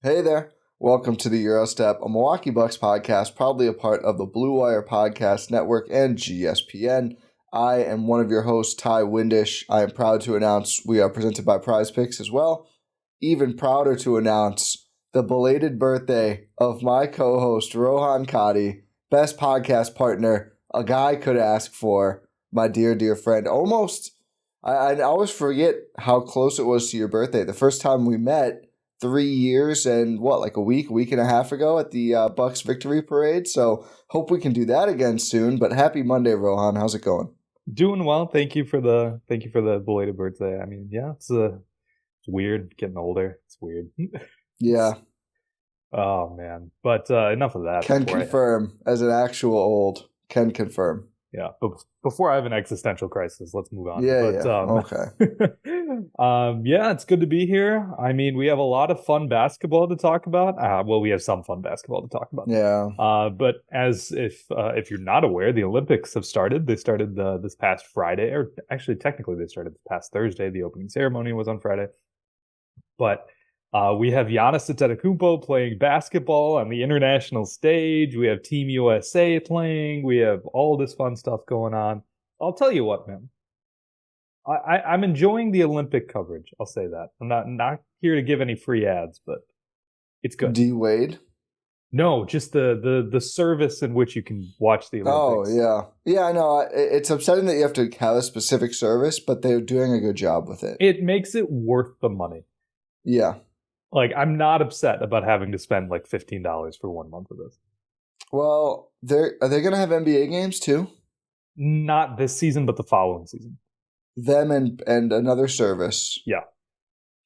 Hey there. Welcome to the Eurostep, a Milwaukee Bucks podcast, proudly a part of the Blue Wire Podcast Network and GSPN. I am one of your hosts, Ty Windisch. I am proud to announce we are presented by Prize Picks as well. Even prouder to announce the belated birthday of my co-host, Rohan Katti, best podcast partner a guy could ask for, my dear, dear friend. I always forget how close it was to your birthday. The first time we met, 3 years and like a week and a half ago at the Bucks victory parade. So hope we can do that again soon. But happy Monday, Rohan. How's it going? Doing well. Thank you for the belated birthday. I mean, yeah, it's weird getting older. It's weird. Yeah. Oh man. But enough of that. Can confirm as an actual old. Can confirm. Yeah, but before I have an existential crisis, let's move on. Okay. Yeah, it's good to be here. I mean, we have a lot of fun basketball to talk about. We have some fun basketball to talk about. Yeah. But as if you're not aware, the Olympics have started. They started this past Friday, or actually, technically, they started this past Thursday. The opening ceremony was on Friday. But we have Giannis Antetokounmpo playing basketball on the international stage. We have Team USA playing. We have all this fun stuff going on. I'll tell you what, man. I'm enjoying the Olympic coverage. I'll say that. I'm not here to give any free ads, but it's good. D-Wade? No, just the service in which you can watch the Olympics. Oh, yeah. Yeah, I know. It's upsetting that you have to have a specific service, but they're doing a good job with it. It makes it worth the money. Yeah. Like, I'm not upset about having to spend like $15 for 1 month of this. Well, are they going to have NBA games too? Not this season, but the following season. Them and another service. Yeah.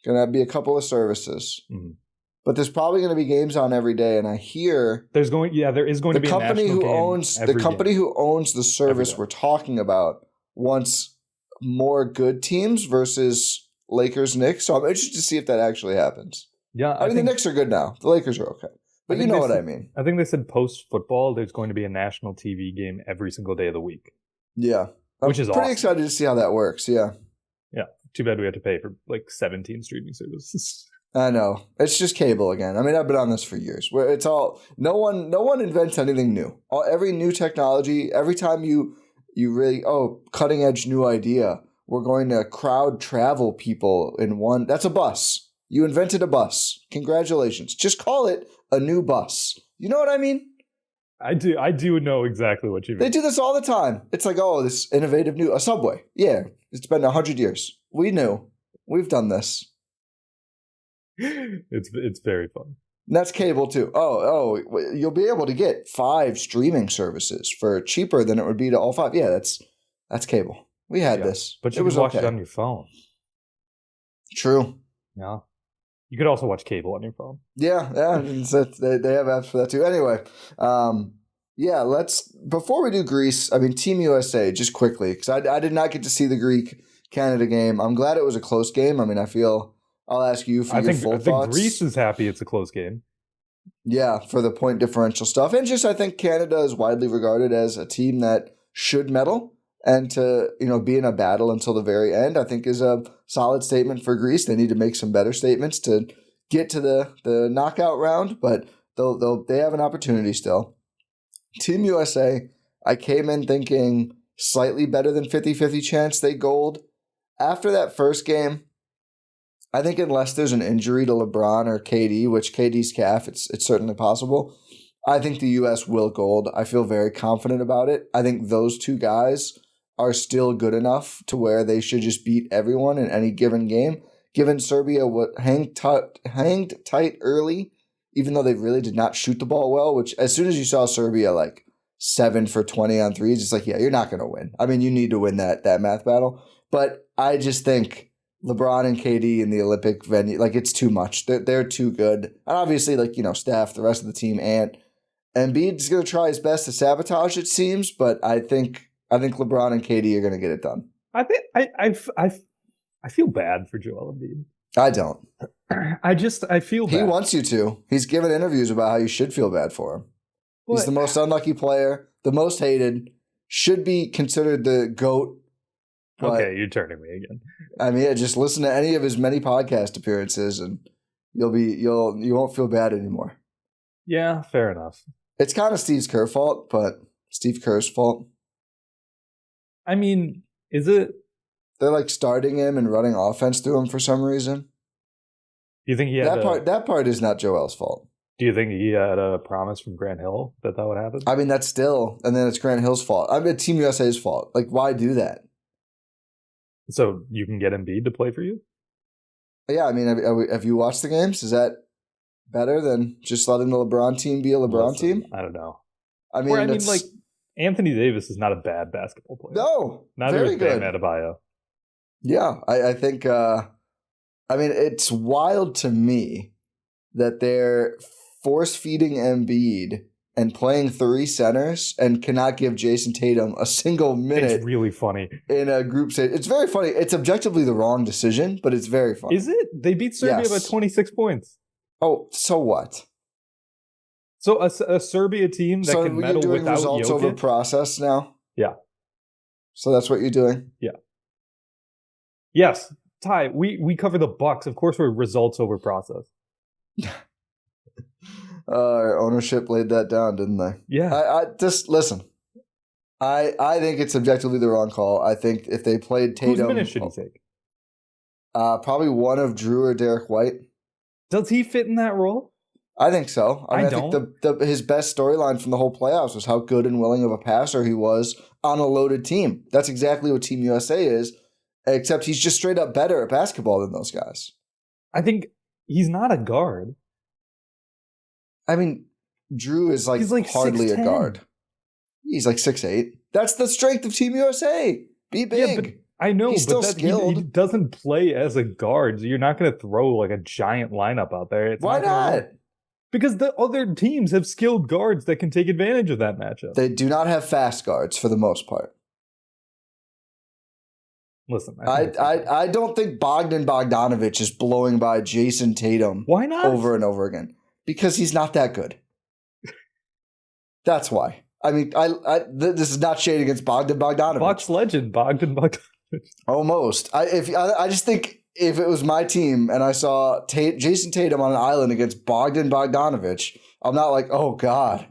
Going to be a couple of services. Mm-hmm. But there's probably going to be games on every day, and I hear there is going to be a national game the company who owns the service we're talking about wants more good teams versus Lakers Knicks. So I'm interested to see if that actually happens. Yeah, I mean the Knicks are good now. The Lakers are okay, but you know what I mean. I think they said post football there's going to be a national TV game every single day of the week. Yeah, which is pretty awesome. Excited to see how that works. Yeah. Yeah. Too bad we have to pay for like 17 streaming services. I know. It's just cable again. I mean, I've been on this for years. Where it's all no one invents anything new. Every new technology, every time you really cutting edge new idea, we're going to crowd travel people in one. That's a bus. You invented a bus. Congratulations. Just call it a new bus. You know what I mean? I do know exactly what you mean. They do this all the time. It's like, this innovative a subway. Yeah, it's been 100 years. We knew. We've done this. It's very fun. And that's cable too. You'll be able to get 5 streaming services for cheaper than it would be to all 5. Yeah, that's cable. We had this. But you can watch it on your phone. True. Yeah. You could also watch cable on your phone. Yeah. They have apps for that too. Anyway, before we do Greece, I mean, Team USA, just quickly, because I did not get to see the Greek-Canada game. I'm glad it was a close game. I mean, I'll ask you for your full thoughts. I think Greece is happy it's a close game. Yeah, for the point differential stuff. And just I think Canada is widely regarded as a team that should medal. And to be in a battle until the very end, I think is a solid statement for Greece. They need to make some better statements to get to the knockout round, but they have an opportunity still. Team USA, I came in thinking slightly better than 50-50 chance they gold. After that first game, I think unless there's an injury to LeBron or KD, which KD's calf, it's certainly possible, I think the U.S. will gold. I feel very confident about it. I think those two guys are still good enough to where they should just beat everyone in any given game. Given Serbia hanged tight early, even though they really did not shoot the ball well, which as soon as you saw Serbia like 7 for 20 on threes, it's like, yeah, you're not going to win. I mean, you need to win that math battle. But I just think LeBron and KD in the Olympic venue, like it's too much. They're too good. And obviously, Steph, the rest of the team, Embiid's going to try his best to sabotage, it seems, but I think LeBron and KD are going to get it done. I feel bad for Joel Embiid. I don't. I feel bad. He wants you to. He's given interviews about how you should feel bad for him. He's the most unlucky player, the most hated, should be considered the GOAT. Okay, you're turning me again. I mean, just listen to any of his many podcast appearances and you won't feel bad anymore. Yeah, fair enough. It's kind of Steve Kerr's fault, but Steve Kerr's fault. I mean, is it? They're like starting him and running offense through him for some reason. Do you think he had that part is not Joel's fault. Do you think he had a promise from Grant Hill that would happen? I mean, that's still, and then it's Grant Hill's fault. I mean, Team USA's fault. Like, why do that? So you can get Embiid to play for you? Yeah, I mean, have you watched the games? Is that better than just letting the LeBron team be a LeBron team? I don't know. I mean, like Anthony Davis is not a bad basketball player. No, neither is Bam Adebayo. Yeah, I think. I mean, it's wild to me that they're force feeding Embiid and playing 3 centers and cannot give Jason Tatum a single minute. It's really funny. In a group stage. It's very funny. It's objectively the wrong decision, but it's very funny. Is it? They beat Serbia by 26 points. Oh, so what? So a Serbia team that can medal doing without results Jokic? Over process now? Yeah. So that's what you're doing? Yeah. Yes. Ty, we cover the Bucks. Of course we're results over process. Our ownership laid that down, didn't they? Yeah. I just listen. I think it's objectively the wrong call. I think if they played Tatum, whose minutes should he take? Probably one of Drew or Derek White. Does he fit in that role? I think so. I think his best storyline from the whole playoffs was how good and willing of a passer he was on a loaded team. That's exactly what Team USA is, except he's just straight up better at basketball than those guys. I think he's not a guard. I mean, Drew is like hardly 6'10". a guard. He's like 6'8". That's the strength of Team USA. Be big. Yeah, but I know, he's but still skilled. He doesn't play as a guard, so you're not going to throw like a giant lineup out there. Why not? Because the other teams have skilled guards that can take advantage of that matchup. They do not have fast guards for the most part. Listen, I don't think Bogdanovich is blowing by Jason Tatum. Why not? Over and over again. Because he's not that good. That's why. I mean, this is not shade against Bogdanovich. Bucks legend Bogdanovich. Almost. I just think if it was my team and I saw Jason Tatum on an island against Bogdanovich, I'm not like, oh God,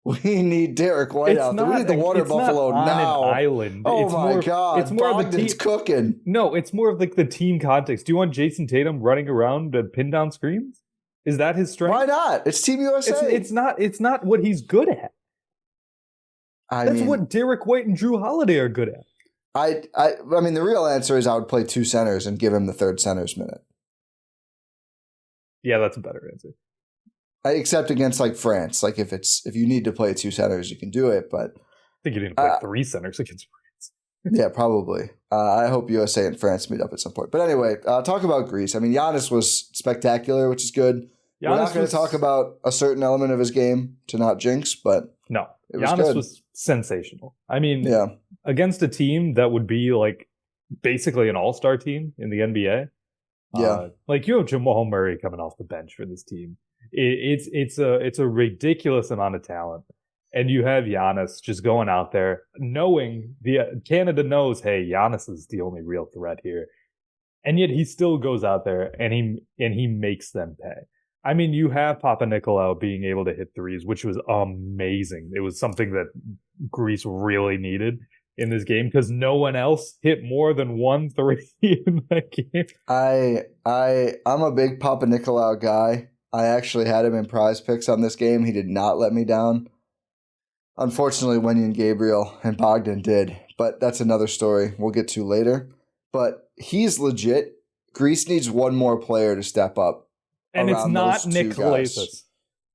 we need Derek White out there. We need the water buffalo now. An island. Oh my God, it's more Bogdan's of the team cooking. No, it's more of like the team context. Do you want Jason Tatum running around to pin down screens? Is that his strength? Why not? It's Team USA. It's not what he's good at. That's what Derek White and Drew Holiday are good at. I mean, the real answer is I would play 2 centers and give him the third center's minute. Yeah, that's a better answer. Except against like France. Like if you need to play 2 centers, you can do it. But I think you need to play 3 centers against France. Yeah, probably. I hope USA and France meet up at some point. But anyway, talk about Greece. I mean, Giannis was spectacular, which is good. We're not going to talk about a certain element of his game to not jinx, but no, Giannis was sensational. I mean, against a team that would be like basically an all-star team in the NBA. Yeah, like you have Jamal Murray coming off the bench for this team. It's a ridiculous amount of talent, and you have Giannis just going out there knowing Canada knows, hey, Giannis is the only real threat here, and yet he still goes out there and he makes them pay. I mean, you have Papa Nicolau being able to hit threes, which was amazing. It was something that Greece really needed in this game because no one else hit more than 1 3 in that game. I'm a big Papa Nicolau guy. I actually had him in prize picks on this game. He did not let me down. Unfortunately, Wenyan Gabriel and Bogdan did, but that's another story we'll get to later. But he's legit. Greece needs one more player to step up. And it's not Nick Kalasis.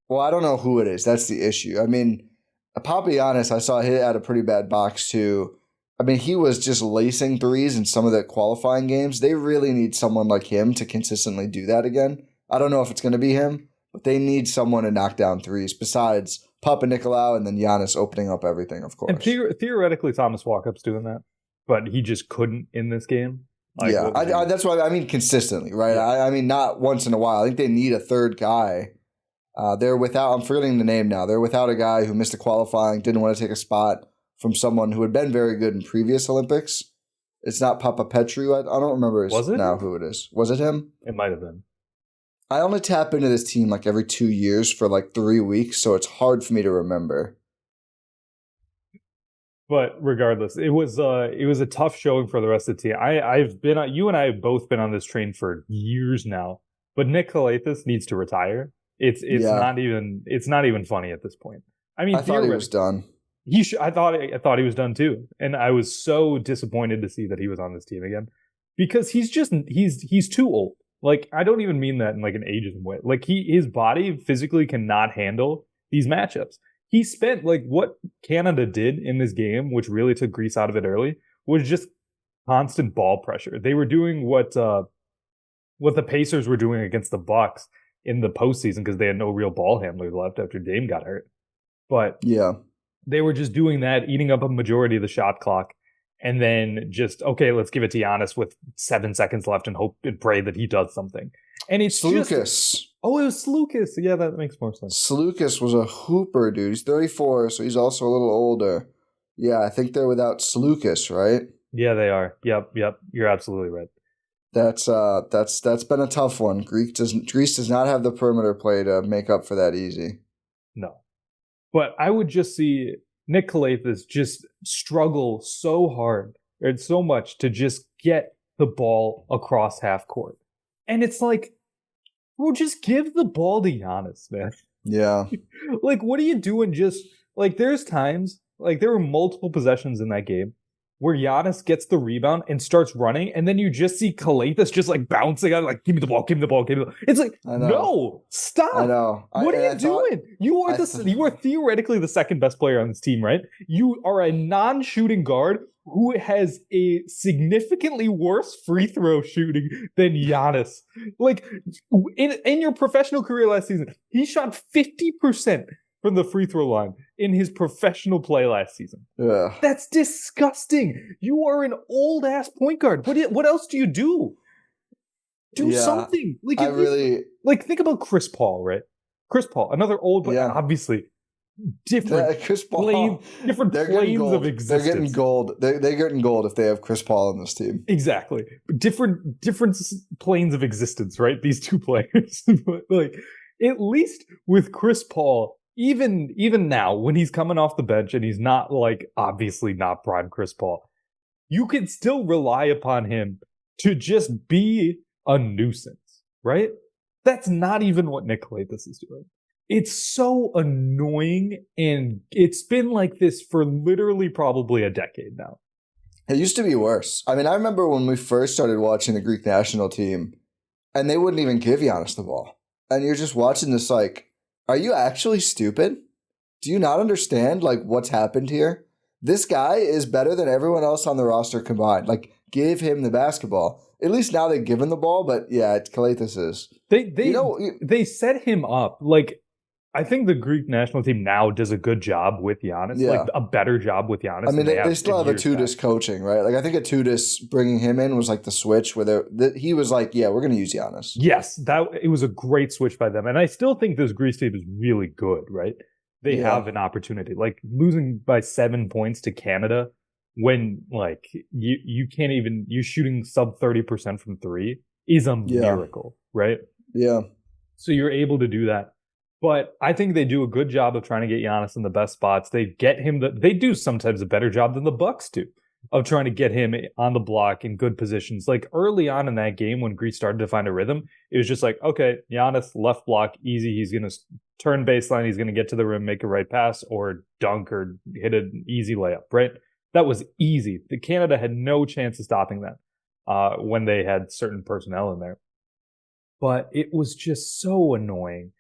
Well, I don't know who it is. That's the issue. I mean, Papagiannis, I saw hit at a pretty bad box too. I mean, he was just lacing threes in some of the qualifying games. They really need someone like him to consistently do that again. I don't know if it's going to be him, but they need someone to knock down threes besides Papa Nicolau and then Giannis opening up everything, of course. And theoretically, Thomas Walkup's doing that, but he just couldn't in this game. Like, yeah, that's why I mean consistently, right? Yeah. I mean not once in a while. I think they need a third guy. They're without, I'm forgetting the name now. They're without a guy who missed a qualifying, didn't want to take a spot from someone who had been very good in previous Olympics. It's not Papa Petru. I don't remember who it is. Was it him? It might have been. I only tap into this team like every 2 years for like 3 weeks, so it's hard for me to remember. But regardless, it was a tough showing for the rest of the team. You and I have both been on this train for years now. But Nick Calathes needs to retire. It's not even funny at this point. I mean, I thought he was done. I thought he was done too, and I was so disappointed to see that he was on this team again because he's too old. Like, I don't even mean that in like an ageism way. Like, his body physically cannot handle these matchups. He spent like what Canada did in this game, which really took Greece out of it early, was just constant ball pressure. They were doing what the Pacers were doing against the Bucks in the postseason because they had no real ball handlers left after Dame got hurt. But yeah, they were just doing that, eating up a majority of the shot clock, and then just, okay, let's give it to Giannis with 7 seconds left and hope and pray that he does something. And it's Lucas. Oh, it was Lucas. Yeah, that makes more sense. Lucas was a hooper, dude. He's 34, so he's also a little older. Yeah, I think they're without Lucas, right? Yeah, they are. Yep. You're absolutely right. That's been a tough one. Greece does not have the perimeter play to make up for that easy. No. But I would just see Nick Calathes just struggle so hard and so much to just get the ball across half court. And it's like, well, just give the ball to Giannis, man. Yeah. Like, what are you doing? Just like, there's times, like, there were multiple possessions in that game where Giannis gets the rebound and starts running, and then you just see Calathes just like bouncing out, like, give me the ball. It's like, no, stop. I know. What are you doing? You are theoretically the second best player on this team, right? You are a non-shooting guard who has a significantly worse free throw shooting than Giannis. Like, in your professional career last season, he shot 50% from the free throw line in his professional play last season. Yeah. That's disgusting. You are an old-ass point guard. What else do you do? Do something. Like, think about Chris Paul, right? Chris Paul, another old, but obviously different Chris Paul, different planes of existence. They're getting gold. They're getting gold if they have Chris Paul on this team. Exactly. Different planes of existence, right? These two players. But like, at least with Chris Paul, even now, when he's coming off the bench and he's not, like, obviously not prime Chris Paul, you can still rely upon him to just be a nuisance, right? That's not even what Nick Calathes is doing. It's so annoying, and it's been like this for literally probably a decade now. It used to be worse. I mean, I remember when we first started watching the Greek national team, and they wouldn't even give Giannis the ball. And you're just watching this like, are you actually stupid? Do you not understand, like, what's happened here? This guy is better than everyone else on the roster combined. Like, give him the basketball. At least now they've given the ball, but yeah, Calathes is. They set him up. Like, I think the Greek national team now does a good job with Giannis, like a better job with Giannis. I mean, they still have Atudis coaching, right? Like, I think Atudis bringing him in was like the switch where he was like, yeah, we're going to use Giannis. Yes, it was a great switch by them. And I still think this Greece team is really good, right? They have an opportunity. Like, losing by 7 points to Canada when, like, you can't even, you're shooting sub 30% from three is a miracle, right? Yeah. So you're able to do that. But I think they do a good job of trying to get Giannis in the best spots. They get him they do sometimes a better job than the Bucks do of trying to get him on the block in good positions. Like, early on in that game when Greece started to find a rhythm, it was just like, okay, Giannis left block, easy. He's going to turn baseline. He's going to get to the rim, make a right pass, or dunk, or hit an easy layup, right? That was easy. Canada had no chance of stopping that when they had certain personnel in there. But it was just so annoying.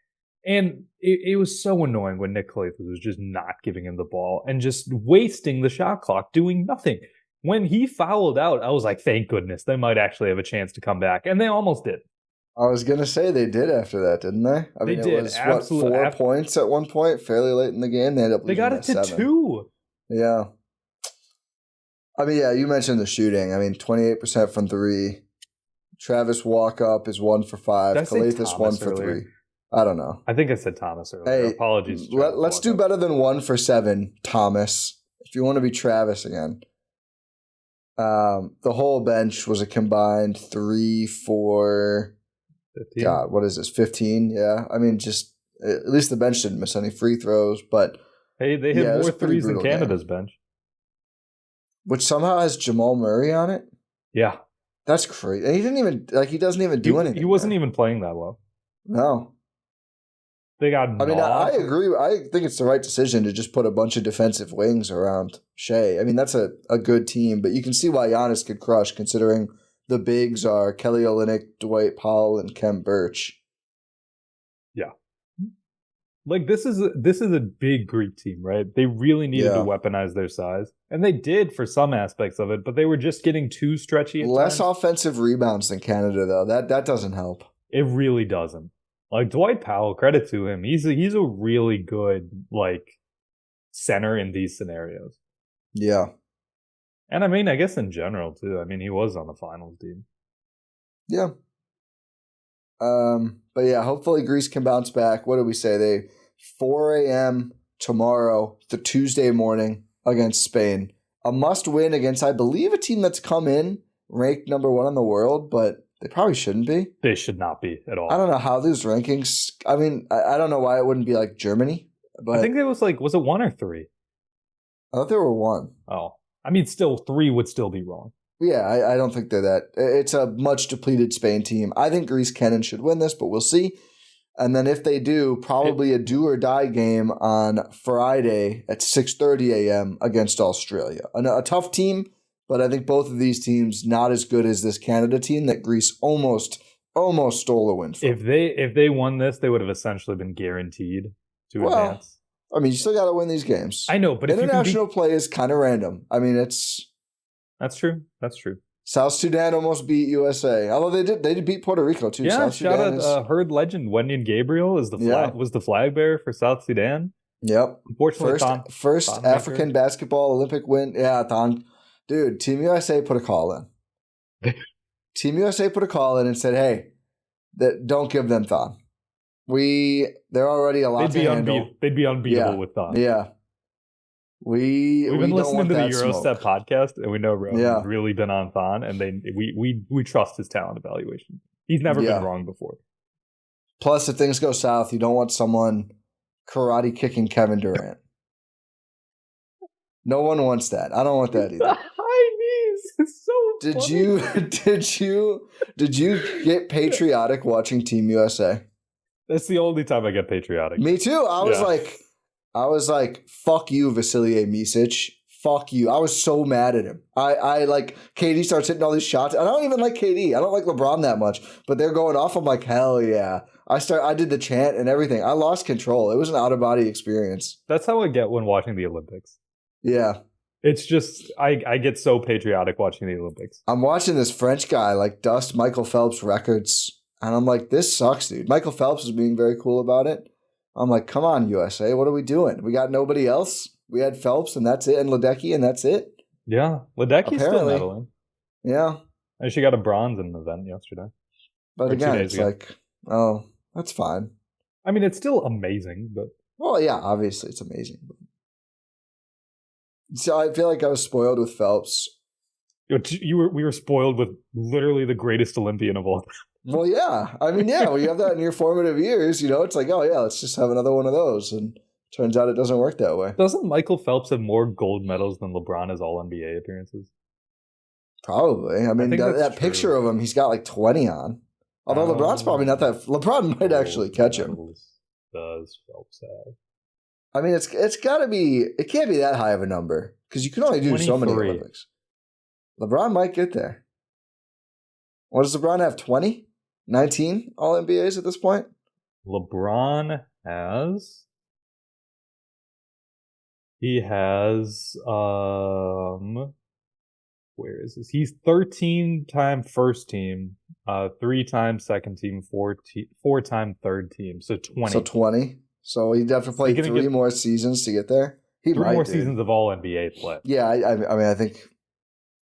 And it was so annoying when Nick Calathes was just not giving him the ball and just wasting the shot clock, doing nothing. When he fouled out, I was like, thank goodness, they might actually have a chance to come back. And they almost did. I was going to say they did after that, didn't they? I mean, did. It was, 4 points at one point, fairly late in the game. They ended up losing got it to 7. 2. Yeah. I mean, yeah, you mentioned the shooting. I mean, 28% from 3. Travis Walkup is 1 for 5. Calathes 1 for 3. I don't know. I think I said Thomas earlier. Hey, apologies. Let's do better than 1 for 7, Thomas. If you want to be Travis again. The whole bench was a combined 3 for 15. God, what is this, 15? Yeah, I mean, just at least the bench didn't miss any free throws, but Hey, they hit more threes than Canada's bench. Which somehow has Jamal Murray on it? Yeah. That's crazy. And he didn't even, he doesn't even do anything. He wasn't even playing that well. No. They got I mean, I agree. I think it's the right decision to just put a bunch of defensive wings around Shea. I mean, that's a good team, but you can see why Giannis could crush considering the bigs are Kelly Olynyk, Dwight Powell, and Khem Birch. Yeah. Like, this is a big Greek team, right? They really needed to weaponize their size. And they did for some aspects of it, but they were just getting too stretchy at Less times. offensive rebounds than Canada, though. That doesn't help. It really doesn't. Like, Dwight Powell, credit to him. He's a really good, like, center in these scenarios. Yeah. And I mean, I guess in general, too. I mean, he was on the finals team. Yeah. But yeah, hopefully Greece can bounce back. What did we say? 4 a.m. tomorrow, the Tuesday morning against Spain. A must win against, I believe, a team that's come in ranked number 1 in the world, but they probably shouldn't be. They should not be at all. I don't know how these rankings. I mean, I don't know why it wouldn't be like Germany. But I think it was was it 1 or 3? I thought there were 1. Oh, I mean, still 3 would still be wrong. Yeah, I don't think they're that. It's a much depleted Spain team. I think Greece can and should win this, but we'll see. And then if they do, probably a do or die game on Friday at 6:30 a.m. against Australia. A tough team, but I think both of these teams not as good as this Canada team that Greece almost stole a win from. If they won this, they would have essentially been guaranteed to advance. I mean, you still got to win these games. I know, but international play is kind of random. I mean, that's true. That's true. South Sudan almost beat USA, although they did beat Puerto Rico too. Yeah, shout out Herd legend Wendian Gabriel was the flag bearer for South Sudan. Yep. Unfortunately, first African basketball Olympic win. Yeah, dude, Team USA put a call in. Team USA put a call in and said, "Hey, don't give them Thon. They're already a lot to handle. They'd be unbeatable with Thon. Yeah." We've been listening to the Eurostep podcast, and we know Rohan's really been on Thon, and we trust his talent evaluation. He's never been wrong before. Plus, if things go south, you don't want someone karate kicking Kevin Durant. No one wants that. I don't want that either. High knees. It's so funny. Did you get patriotic watching Team USA? That's the only time I get patriotic. Me too. I was like, fuck you, Vasilije Micic. Fuck you. I was so mad at him. I like, KD starts hitting all these shots. I don't even like KD. I don't like LeBron that much. But they're going off. I'm like, hell yeah. I did the chant and everything. I lost control. It was an out-of-body experience. That's how I get when watching the Olympics. Yeah. It's just, I get so patriotic watching the Olympics. I'm watching this French guy, like, dust Michael Phelps records. And I'm like, this sucks, dude. Michael Phelps is being very cool about it. I'm like, come on, USA. What are we doing? We got nobody else. We had Phelps, and that's it, and Ledecky, and that's it. Yeah, Ledecky's still medaling. Yeah. And she got a bronze in an event yesterday. But again, it's like, oh, that's fine. I mean, it's still amazing, but... Well, yeah, obviously it's amazing. So I feel like I was spoiled with Phelps. We were spoiled with literally the greatest Olympian of all time. Well, yeah. I mean, yeah, when you have that in your formative years, it's like, oh, yeah, let's just have another one of those. And turns out it doesn't work that way. Doesn't Michael Phelps have more gold medals than LeBron has all-NBA appearances? Probably. I mean, that picture of him, he's got like 20 on. Although LeBron's probably not that... LeBron might actually catch him. Does Phelps have? I mean, it's got to be... It can't be that high of a number because you can only do so many Olympics. LeBron might get there. What does LeBron have, 20? 19 All-NBAs at this point? LeBron has... He has... Where is this? He's 13-time first team, 3-time second team, 4-time third team. So 20. So 20. So he'd have to play 3 more seasons to get there? He 3 more seasons of All-NBA play. Yeah, I mean, I think...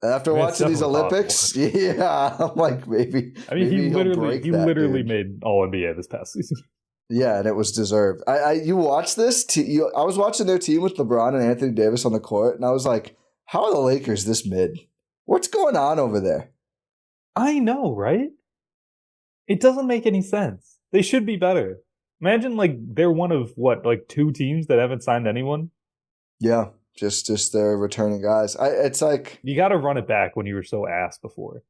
After watching these Olympics, yeah, I'm like, maybe. I mean, he literally made All-NBA this past season. Yeah, and it was deserved. You watched this? I was watching their team with LeBron and Anthony Davis on the court, and I was like, how are the Lakers this mid? What's going on over there? I know, right? It doesn't make any sense. They should be better. Imagine like they're one of what, like 2 teams that haven't signed anyone. Yeah, just their returning guys. It's like You got to run it back when you were so ass before.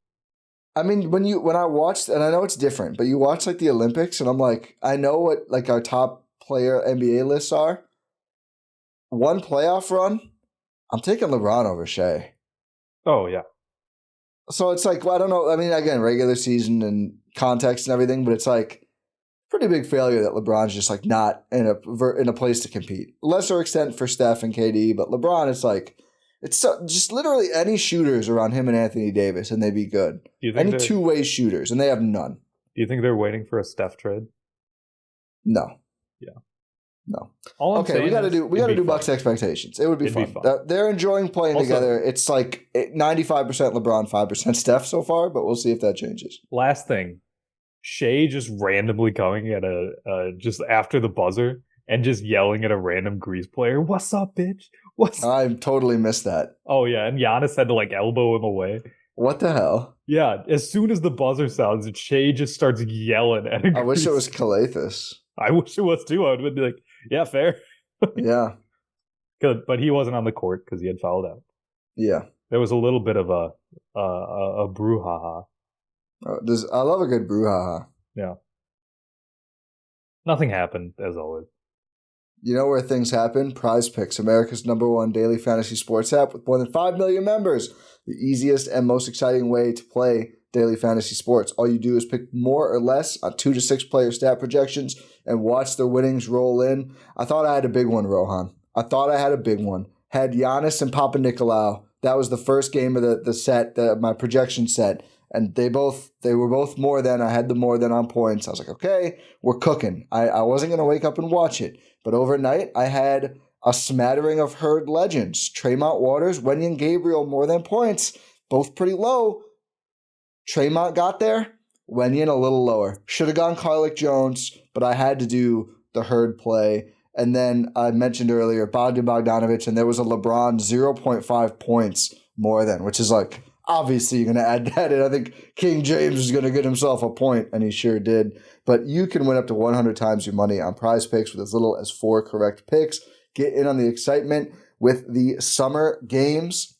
I mean, when I watched, and I know it's different, but you watch like the Olympics, and I'm like, I know what like our top player NBA lists are. One playoff run, I'm taking LeBron over Shea. Oh yeah. So it's like, well, I don't know. I mean, again, regular season and context and everything, but it's like pretty big failure that LeBron's just like not in a place to compete. Lesser extent for Steph and KD, but LeBron, it's like it's just literally any shooters around him and Anthony Davis, and they'd be good. Any two-way shooters, and they have none. Do you think they're waiting for a Steph trade? No. Yeah. No. Okay, we got to do Bucks expectations. It would be fun. They're enjoying playing together. It's like 95% LeBron, 5% Steph so far, but we'll see if that changes. Last thing, Shea just randomly coming at just after the buzzer and just yelling at a random Greece player, "What's up, bitch? What's up?" I totally missed that. Oh yeah, and Giannis had to like elbow him away. What the hell? Yeah, as soon as the buzzer sounds, Shea just starts yelling at a Greece. I wish it was Calathis. I wish it was too. I would be like, yeah, fair. Yeah. Good, but he wasn't on the court because he had fouled out. Yeah. There was a little bit of a brouhaha. I love a good brouhaha. Yeah. Nothing happened, as always. You know where things happen? Prize Picks, America's #1 daily fantasy sports app with more than 5 million members. The easiest and most exciting way to play daily fantasy sports. All you do is pick more or less on 2 to 6 player stat projections and watch the winnings roll in. I thought I had a big one, Rohan. I thought I had a big one. Had Giannis and Papa Nicolau. That was the first game of the set, my projection set. And they were both more than. I had the more than on points. I was like, okay, we're cooking. I wasn't going to wake up and watch it. But overnight, I had a smattering of herd legends. Tremont Waters, Wenyen Gabriel, more than points. Both pretty low. Tremont got there. Wenyen a little lower. Should have gone Carlick Jones, but I had to do the herd play. And then I mentioned earlier Bogdan Bogdanovic, and there was a LeBron 0.5 points more than, which is like, obviously you're going to add that in. I think King James is going to get himself a point, and he sure did. But you can win up to 100 times your money on Prize Picks with as little as 4 correct picks. Get in on the excitement with the summer games.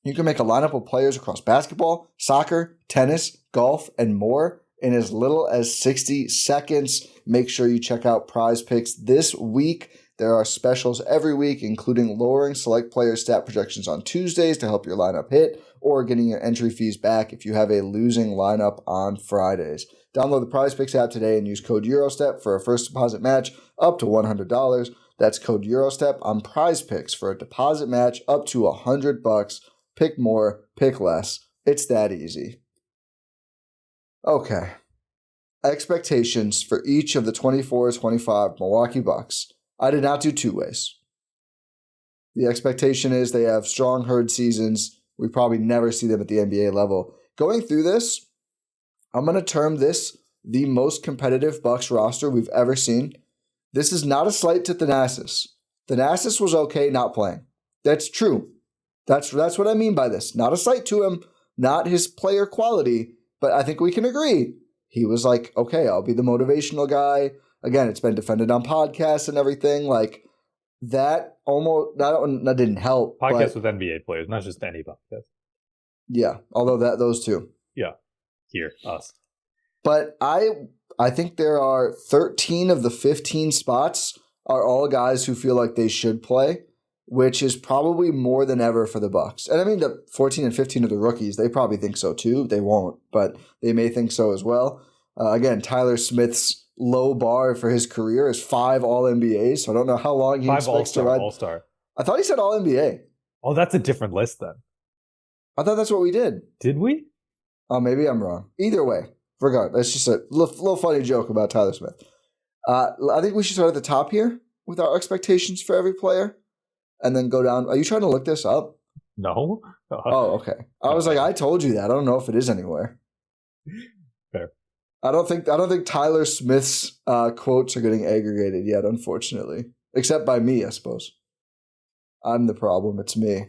You can make a lineup of players across basketball, soccer, tennis, golf, and more in as little as 60 seconds. Make sure you check out Prize Picks this week. There are specials every week, including lowering select player stat projections on Tuesdays to help your lineup hit, or getting your entry fees back if you have a losing lineup on Fridays. Download the Prize Picks app today and use code EUROSTEP for a first deposit match up to $100. That's code EUROSTEP on Prize Picks for a deposit match up to $100. Pick more, pick less. It's that easy. Okay. Expectations for each of the 24-25 Milwaukee Bucks. I did not do two ways. The expectation is they have strong herd seasons. We probably never see them at the NBA level. Going through this, I'm going to term this the most competitive Bucks roster we've ever seen. This is not a slight to Thanasis. Thanasis was okay not playing. That's true. That's what I mean by this. Not a slight to him, not his player quality, but I think we can agree. He was like, okay, I'll be the motivational guy. Again, it's been defended on podcasts and everything. Like, that didn't help. Podcasts with NBA players, not just any podcast. Yeah, although those two. Yeah, here, us. But I think there are 13 of the 15 spots are all guys who feel like they should play, which is probably more than ever for the Bucks. And I mean, the 14 and 15 of the rookies, they probably think so too. They won't, but they may think so as well. Again, Tyler Smith's low bar for his career is 5 All-NBAs, so I don't know how long he expects to ride. All-Star. I thought he said All-NBA. Oh, that's a different list then. I thought that's what we did. Did we? Oh, maybe I'm wrong. Either way, regardless, that's just a little funny joke about Tyler Smith. I think we should start at the top here with our expectations for every player and then go down. Are you trying to look this up? No. Oh, okay. I was like, I told you that. I don't know if it is anywhere. Fair. I don't think Tyler Smith's quotes are getting aggregated yet, unfortunately. Except by me, I suppose. I'm the problem. It's me.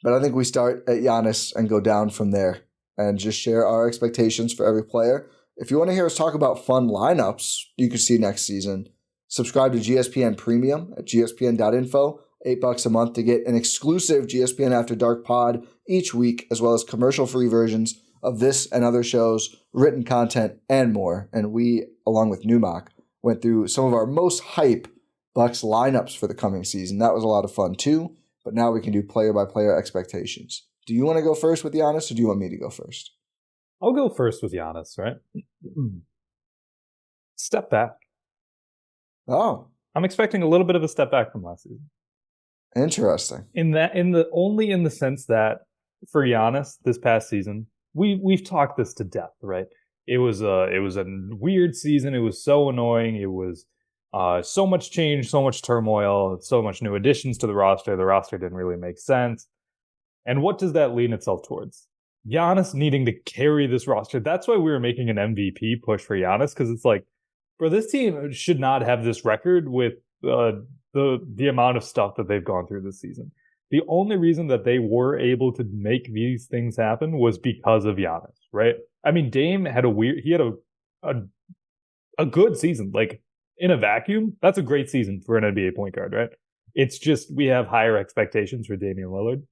But I think we start at Giannis and go down from there. and just share our expectations for every player. If you want to hear us talk about fun lineups you could see next season, subscribe to GSPN Premium at gspn.info. $8 a month to get an exclusive GSPN After Dark pod each week, as well as commercial-free versions of this and other shows, written content, and more. And we, along with Newmock, went through some of our most hype Bucks lineups for the coming season. That was a lot of fun too, but now we can do player-by-player expectations. Do you want to go first with Giannis, or do you want me to go first? I'll go first with Giannis, right? Step back. Oh. I'm expecting a little bit of a step back from last season. Interesting. Only in the sense that for Giannis this past season, we've talked this to death, right? It was a weird season. It was so annoying. It was so much change, so much turmoil, so much new additions to the roster. The roster didn't really make sense. And what does that lean itself towards? Giannis needing to carry this roster. That's why we were making an MVP push for Giannis, because it's like, bro, this team should not have this record with the amount of stuff that they've gone through this season. The only reason that they were able to make these things happen was because of Giannis, right? I mean, Dame had a good season. Like, in a vacuum, that's a great season for an NBA point guard, right? It's just we have higher expectations for Damian Lillard.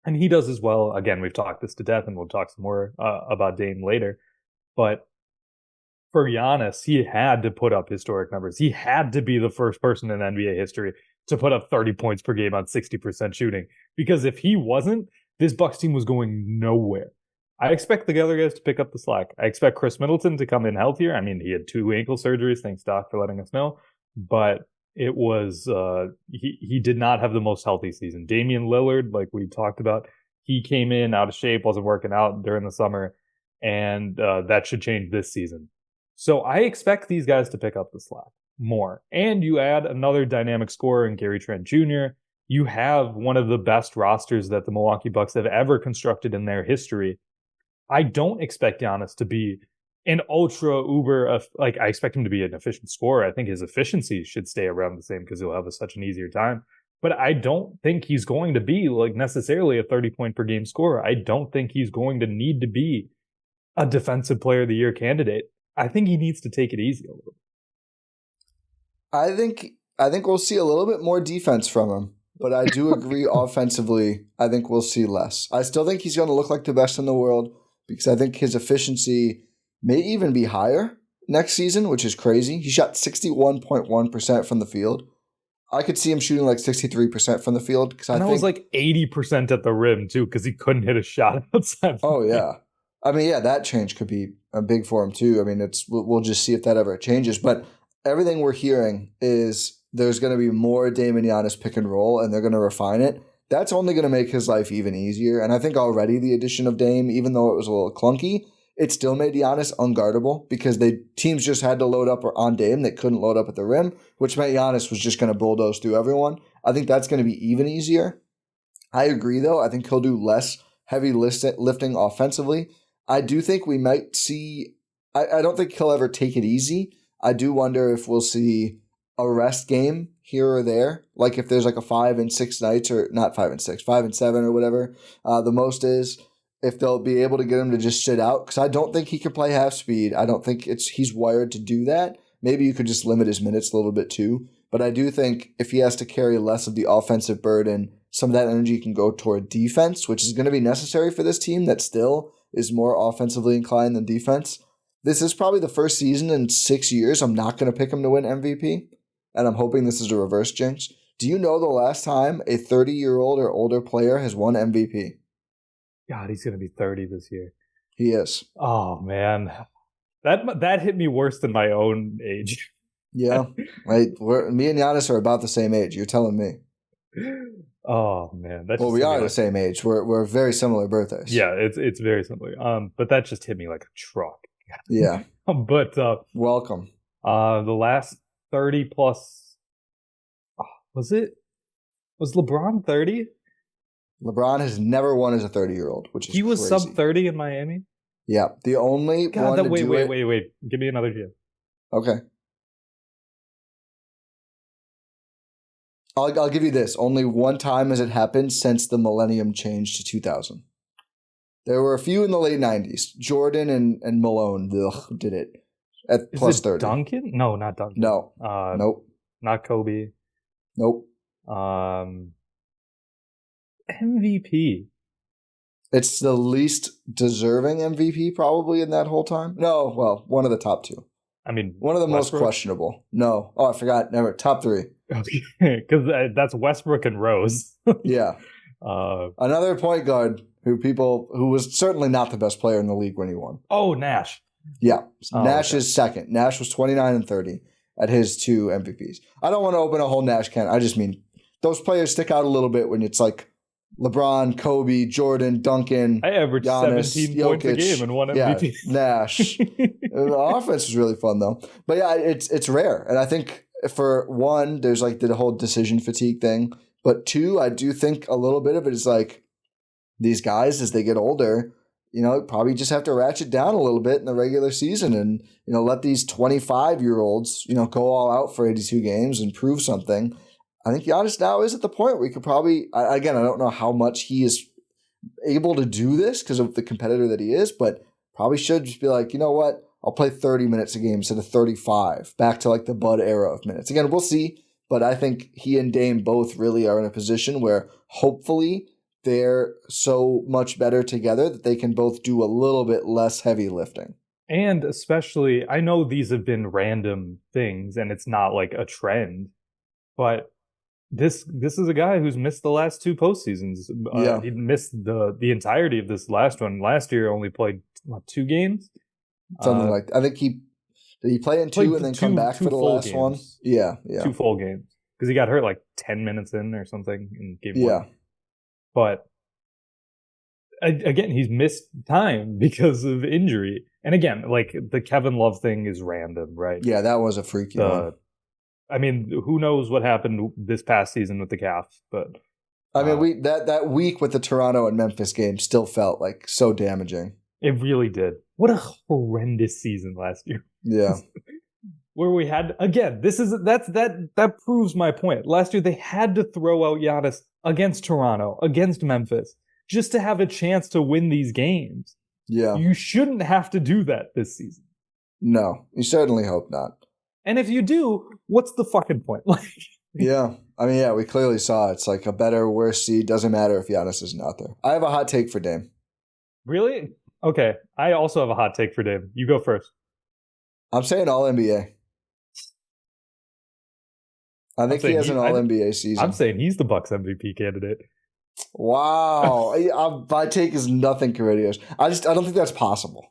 And he does as well. Again, we've talked this to death, and we'll talk some more about Dame later. But for Giannis, he had to put up historic numbers. He had to be the first person in NBA history to put up 30 points per game on 60% shooting. Because if he wasn't, this Bucks team was going nowhere. I expect the other guys to pick up the slack. I expect Khris Middleton to come in healthier. I mean, he had 2 ankle surgeries. Thanks, Doc, for letting us know. But it was he did not have the most healthy season. Damian Lillard, like we talked about, he came in out of shape, wasn't working out during the summer, and that should change this season. So I expect these guys to pick up the slack more. And you add another dynamic scorer in Gary Trent Jr. You have one of the best rosters that the Milwaukee Bucks have ever constructed in their history. I don't expect Giannis to be an ultra uber, I expect him to be an efficient scorer. I think his efficiency should stay around the same because he'll have such an easier time. But I don't think he's going to be like necessarily a 30-point per game scorer. I don't think he's going to need to be a defensive player of the year candidate. I think he needs to take it easy a little bit. I think we'll see a little bit more defense from him, but I do agree offensively, I think we'll see less. I still think he's going to look like the best in the world because I think his efficiency may even be higher next season, which is crazy. He shot 61.1% from the field. I could see him shooting like 63% from the field. And that was like 80% at the rim, too, because he couldn't hit a shot outside. Oh, yeah. I mean, yeah, that change could be big for him, too. I mean, we'll just see if that ever changes. But everything we're hearing is there's going to be more Dame and Giannis pick and roll, and they're going to refine it. That's only going to make his life even easier. And I think already the addition of Dame, even though it was a little clunky, it still made Giannis unguardable because teams just had to load up on Dame. They couldn't load up at the rim, which meant Giannis was just going to bulldoze through everyone. I think that's going to be even easier. I agree, though. I think he'll do less heavy lifting offensively. I do think we might see – I don't think he'll ever take it easy. I do wonder if we'll see a rest game here or there, like if there's like a 5 and 6 nights, or not 5 and 6, 5 and 7 or whatever the most is, if they'll be able to get him to just sit out, because I don't think he can play half speed. I don't think he's wired to do that. Maybe you could just limit his minutes a little bit too. But I do think if he has to carry less of the offensive burden, some of that energy can go toward defense, which is going to be necessary for this team that still is more offensively inclined than defense. This is probably the first season in 6 years I'm not going to pick him to win MVP, and I'm hoping this is a reverse jinx. Do you know the last time a 30-year-old or older player has won MVP? God, he's going to be 30 this year. He is. Oh, man. That hit me worse than my own age. Yeah. Right. Me and Giannis are about the same age. You're telling me. Oh, man. Well, we are the same age. We're very similar birthdays. Yeah, it's very similar. But that just hit me like a truck. Yeah. But welcome. The last 30 plus, was LeBron 30? LeBron has never won as a 30-year-old, which is he was crazy. sub 30 in Miami. Yeah, the only one. Wait. Give me another year. Okay. I'll give you this. Only one time has it happened since the millennium changed to 2000. There were a few in the late 90s. Jordan and Malone did it at plus 30. Duncan? No, not Duncan. No. Nope. Not Kobe. Nope. MVP. It's the least deserving MVP probably in that whole time. No, well, one of the top two. I mean, one of the most questionable. No. Oh, I forgot. Never. Top three. Okay, because that's Westbrook and Rose. Yeah. Another point guard who was certainly not the best player in the league when he won. Oh, Nash. Yeah. Nash is second. Nash was 29 and 30 at his 2 MVPs. I don't want to open a whole Nash can. I just mean those players stick out a little bit when it's like LeBron, Kobe, Jordan, Duncan. I averaged Giannis, 17 points a game and won MVP. Yeah, Nash. The offense was really fun though. But yeah, it's rare. And I think for one, there's like the whole decision fatigue thing. But two, I do think a little bit of it is like these guys as they get older, probably just have to ratchet down a little bit in the regular season and, let these 25-year-olds, go all out for 82 games and prove something. I think Giannis now is at the point where he could probably, again, I don't know how much he is able to do this because of the competitor that he is, but probably should just be like, you know what? I'll play 30 minutes a game instead of 35, back to like the Bud era of minutes. Again, we'll see, but I think he and Dame both really are in a position where hopefully they're so much better together that they can both do a little bit less heavy lifting. And especially, I know these have been random things and it's not like a trend, but this is a guy who's missed the last 2 postseasons. He missed the entirety of this last one. Last year, only played 2 games. Something like that. I think did he play in 2 and then come back for the last games. One? Yeah. 2 full games because he got hurt like 10 minutes in or something in game 1. But again, he's missed time because of injury. And again, like the Kevin Love thing is random, right? Yeah, that was a freaky one. I mean, who knows what happened this past season with the calf, but I mean, that week with the Toronto and Memphis game still felt like so damaging. It really did. What a horrendous season last year. Yeah. Where we had that proves my point. Last year they had to throw out Giannis against Toronto, against Memphis, just to have a chance to win these games. Yeah. You shouldn't have to do that this season. No, you certainly hope not. And if you do, what's the fucking point? Yeah. I mean, yeah, we clearly saw it's like a better, worse seed. Doesn't matter if Giannis isn't out there. I have a hot take for Dame. Really? Okay. I also have a hot take for Dame. You go first. I'm saying All-NBA. I think he has an All-NBA season. I'm saying he's the Bucks MVP candidate. Wow. My take is nothing courageous. I don't think that's possible.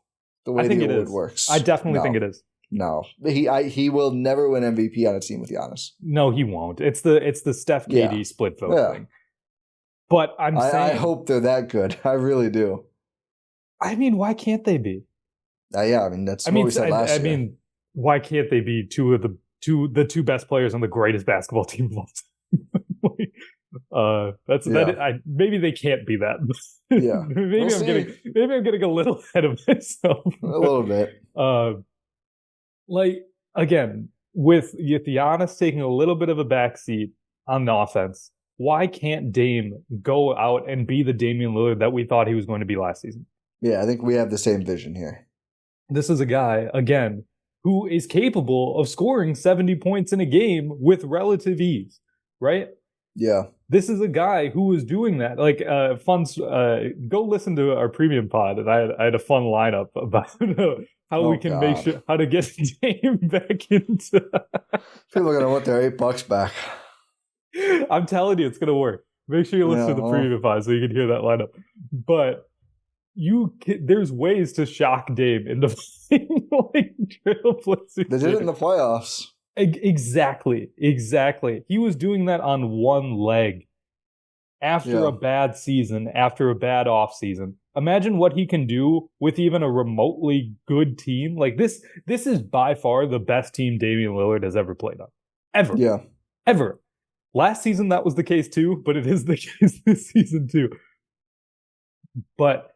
The way the award works. I definitely think it is. No, he will never win MVP on a team with Giannis. No, he won't. It's the Steph KD split vote thing. But I hope they're that good. I really do. I mean, why can't they be? Yeah, I mean that's what we said last year. I mean, why can't they be the two best players on the greatest basketball team of all time? Maybe they can't be that. Yeah, maybe I'm getting a little ahead of myself. A little bit. Like again, with Giannis taking a little bit of a backseat on the offense, why can't Dame go out and be the Damian Lillard that we thought he was going to be last season? Yeah, I think we have the same vision here. This is a guy, again, who is capable of scoring 70 points in a game with relative ease, right? Yeah. This is a guy who was doing that. Like, go listen to our premium pod, and I had a fun lineup about how we can make sure how to get Dame back into. People are gonna want their $8 back. I'm telling you, it's gonna work. Make sure you listen to the premium pod so you can hear that lineup. But there's ways to shock Dame into like trailblazing. They did it in the playoffs. Exactly. He was doing that on one leg after a bad season, after a bad offseason. Imagine what he can do with even a remotely good team. Like this is by far the best team Damian Lillard has ever played on. Ever. Yeah. Ever. Last season that was the case too, but it is the case this season too. But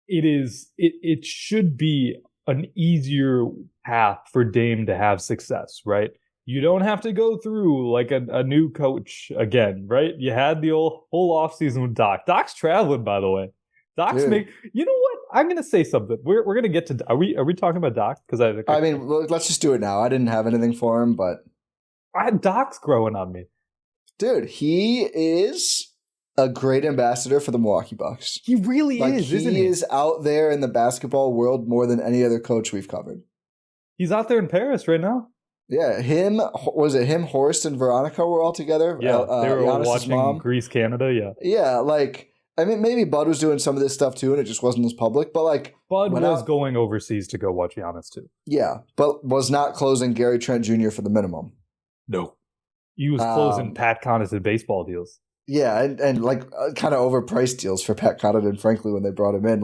it should be an easier path for Dame to have success, right? You don't have to go through like a new coach again, right? You had the whole offseason with Doc. Doc's traveling, by the way. Doc's Dude. make. You know what? I'm gonna say something. We're gonna get to. Are we talking about Doc? Because I mean, let's just do it now. I didn't have anything for him, but Doc's growing on me. dude, he is a great ambassador for the Milwaukee Bucks. He really is, isn't he? He is out there in the basketball world more than any other coach we've covered. He's out there in Paris right now. Yeah, him, Horst, and Veronica were all together? Yeah, they were all Giannis's watching mom. Greece, Canada. Yeah, Yeah, I mean, maybe Bud was doing some of this stuff too, and it just wasn't as public. But Bud was going overseas to go watch Giannis too. Yeah, but was not closing Gary Trent Jr. for the minimum. No, he was closing Pat Connaughton baseball deals. Yeah, and kind of overpriced deals for Pat Connaughton, frankly, when they brought him in.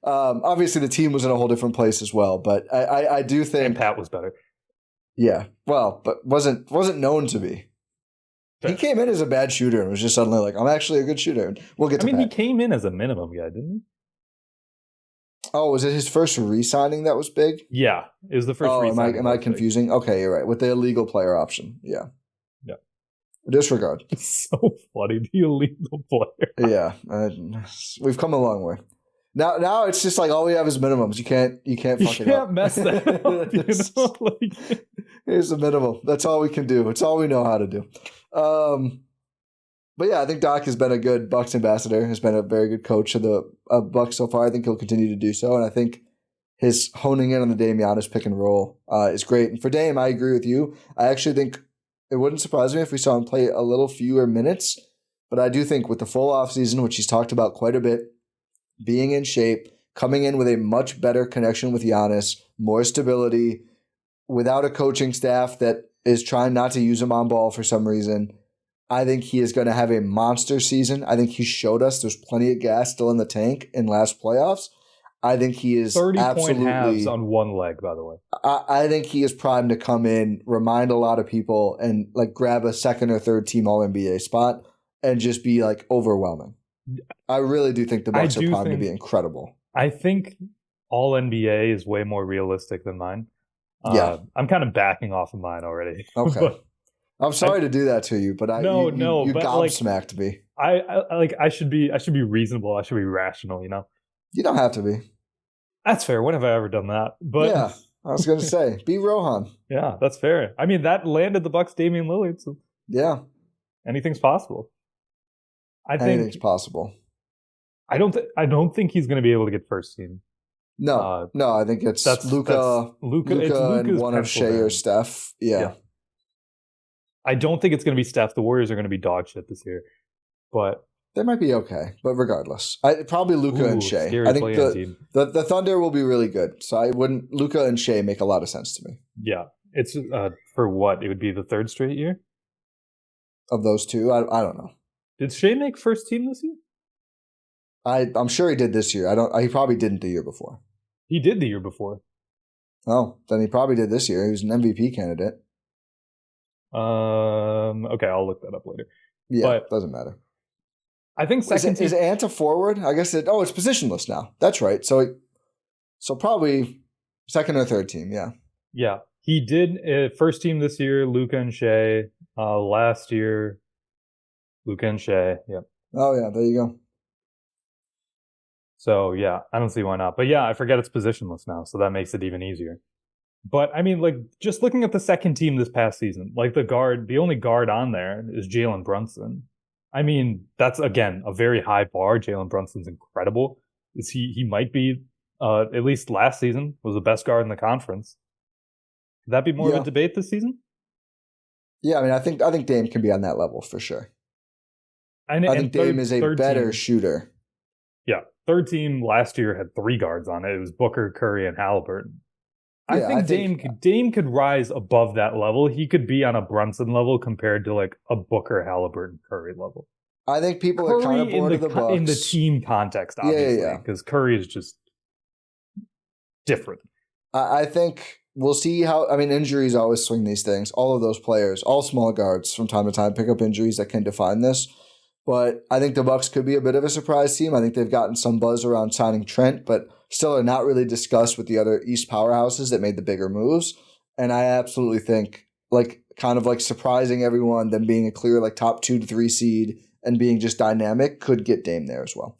Obviously the team was in a whole different place as well, but I do think and Pat was better. Yeah, well, but wasn't known to be. Fair. He came in as a bad shooter and was just suddenly like, I'm actually a good shooter. And we'll get to Pat. He came in as a minimum guy, didn't he? Oh, was it his first re-signing that was big? Yeah, it was the first re-signing. Am I confusing? Big. Okay, you're right. With the illegal player option. Yeah. Yeah. Disregard. It's so funny, the illegal player. Yeah. We've come a long way. Now it's just all we have is minimums. You can't fuck it up. You can't mess that up. Here's the minimum. That's all we can do. It's all we know how to do. But yeah, I think Doc has been a good Bucks ambassador. Has been a very good coach of the Bucks so far. I think he'll continue to do so, and I think his honing in on the Dame Giannis pick and roll is great. And for Dame, I agree with you. I actually think it wouldn't surprise me if we saw him play a little fewer minutes, but I do think with the full offseason, which he's talked about quite a bit, being in shape, coming in with a much better connection with Giannis, more stability, without a coaching staff that is trying not to use him on ball for some reason, I think he is going to have a monster season. I think he showed us there's plenty of gas still in the tank in last playoffs. I think he is 30-point halves on one leg, by the way. I think he is primed to come in, remind a lot of people, and grab a second or third team All-NBA spot and just be overwhelming. I really do think the Bucks are primed to be incredible. I think all NBA is way more realistic than mine. Yeah. I'm kind of backing off of mine already. Okay. I'm sorry to do that to you, but you gobsmacked me. I should be reasonable. I should be rational, You don't have to be. That's fair. When have I ever done that? But yeah, I was going to say, be Rohan. Yeah, that's fair. I mean, that landed the Bucks Damian Lillard. So yeah. Anything's possible. Anything's possible. I don't think he's going to be able to get first team. No, I think it's Luka and one of Shea or Steph. Yeah. I don't think it's going to be Steph. The Warriors are going to be dog shit this year, but they might be okay. But regardless, probably Luka and Shea. I think the Thunder will be really good. So Luka and Shea make a lot of sense to me. Yeah, it's for what it would be the third straight year of those two. I don't know. Did Shea make first team this year? I'm sure he did this year. He probably didn't the year before. He did the year before. Oh, then he probably did this year. He was an MVP candidate. Okay, I'll look that up later. Yeah, but doesn't matter. I think second team is Ant a forward? I guess it's positionless now. That's right. So probably second or third team. Yeah. Yeah, he did first team this year. Luka and Shea. Last year, Luka and Shea. Yep. Oh yeah, there you go. So yeah, I don't see why not. But yeah, I forget it's positionless now, so that makes it even easier. But I mean, just looking at the second team this past season, the only guard on there is Jalen Brunson. I mean, that's again a very high bar. Jalen Brunson's incredible. He might be at least last season was the best guard in the conference. Could that be more of a debate this season? Yeah, I mean, I think Dame can be on that level for sure. I think Dame is a better shooter. Yeah, third team last year had three guards on it. It was Booker, Curry, and Halliburton. I think Dame could rise above that level. He could be on a Brunson level compared to a Booker, Halliburton, Curry level. I think people are kind of bored of the Bucks. In the team context, obviously, because Curry is just different. I think we'll see how. I mean, injuries always swing these things. All of those players, all small guards, from time to time pick up injuries that can define this. But I think the Bucks could be a bit of a surprise team. I think they've gotten some buzz around signing Trent, but still are not really discussed with the other East powerhouses that made the bigger moves. And I absolutely think surprising everyone, them being a clear top 2 to 3 seed and being just dynamic could get Dame there as well.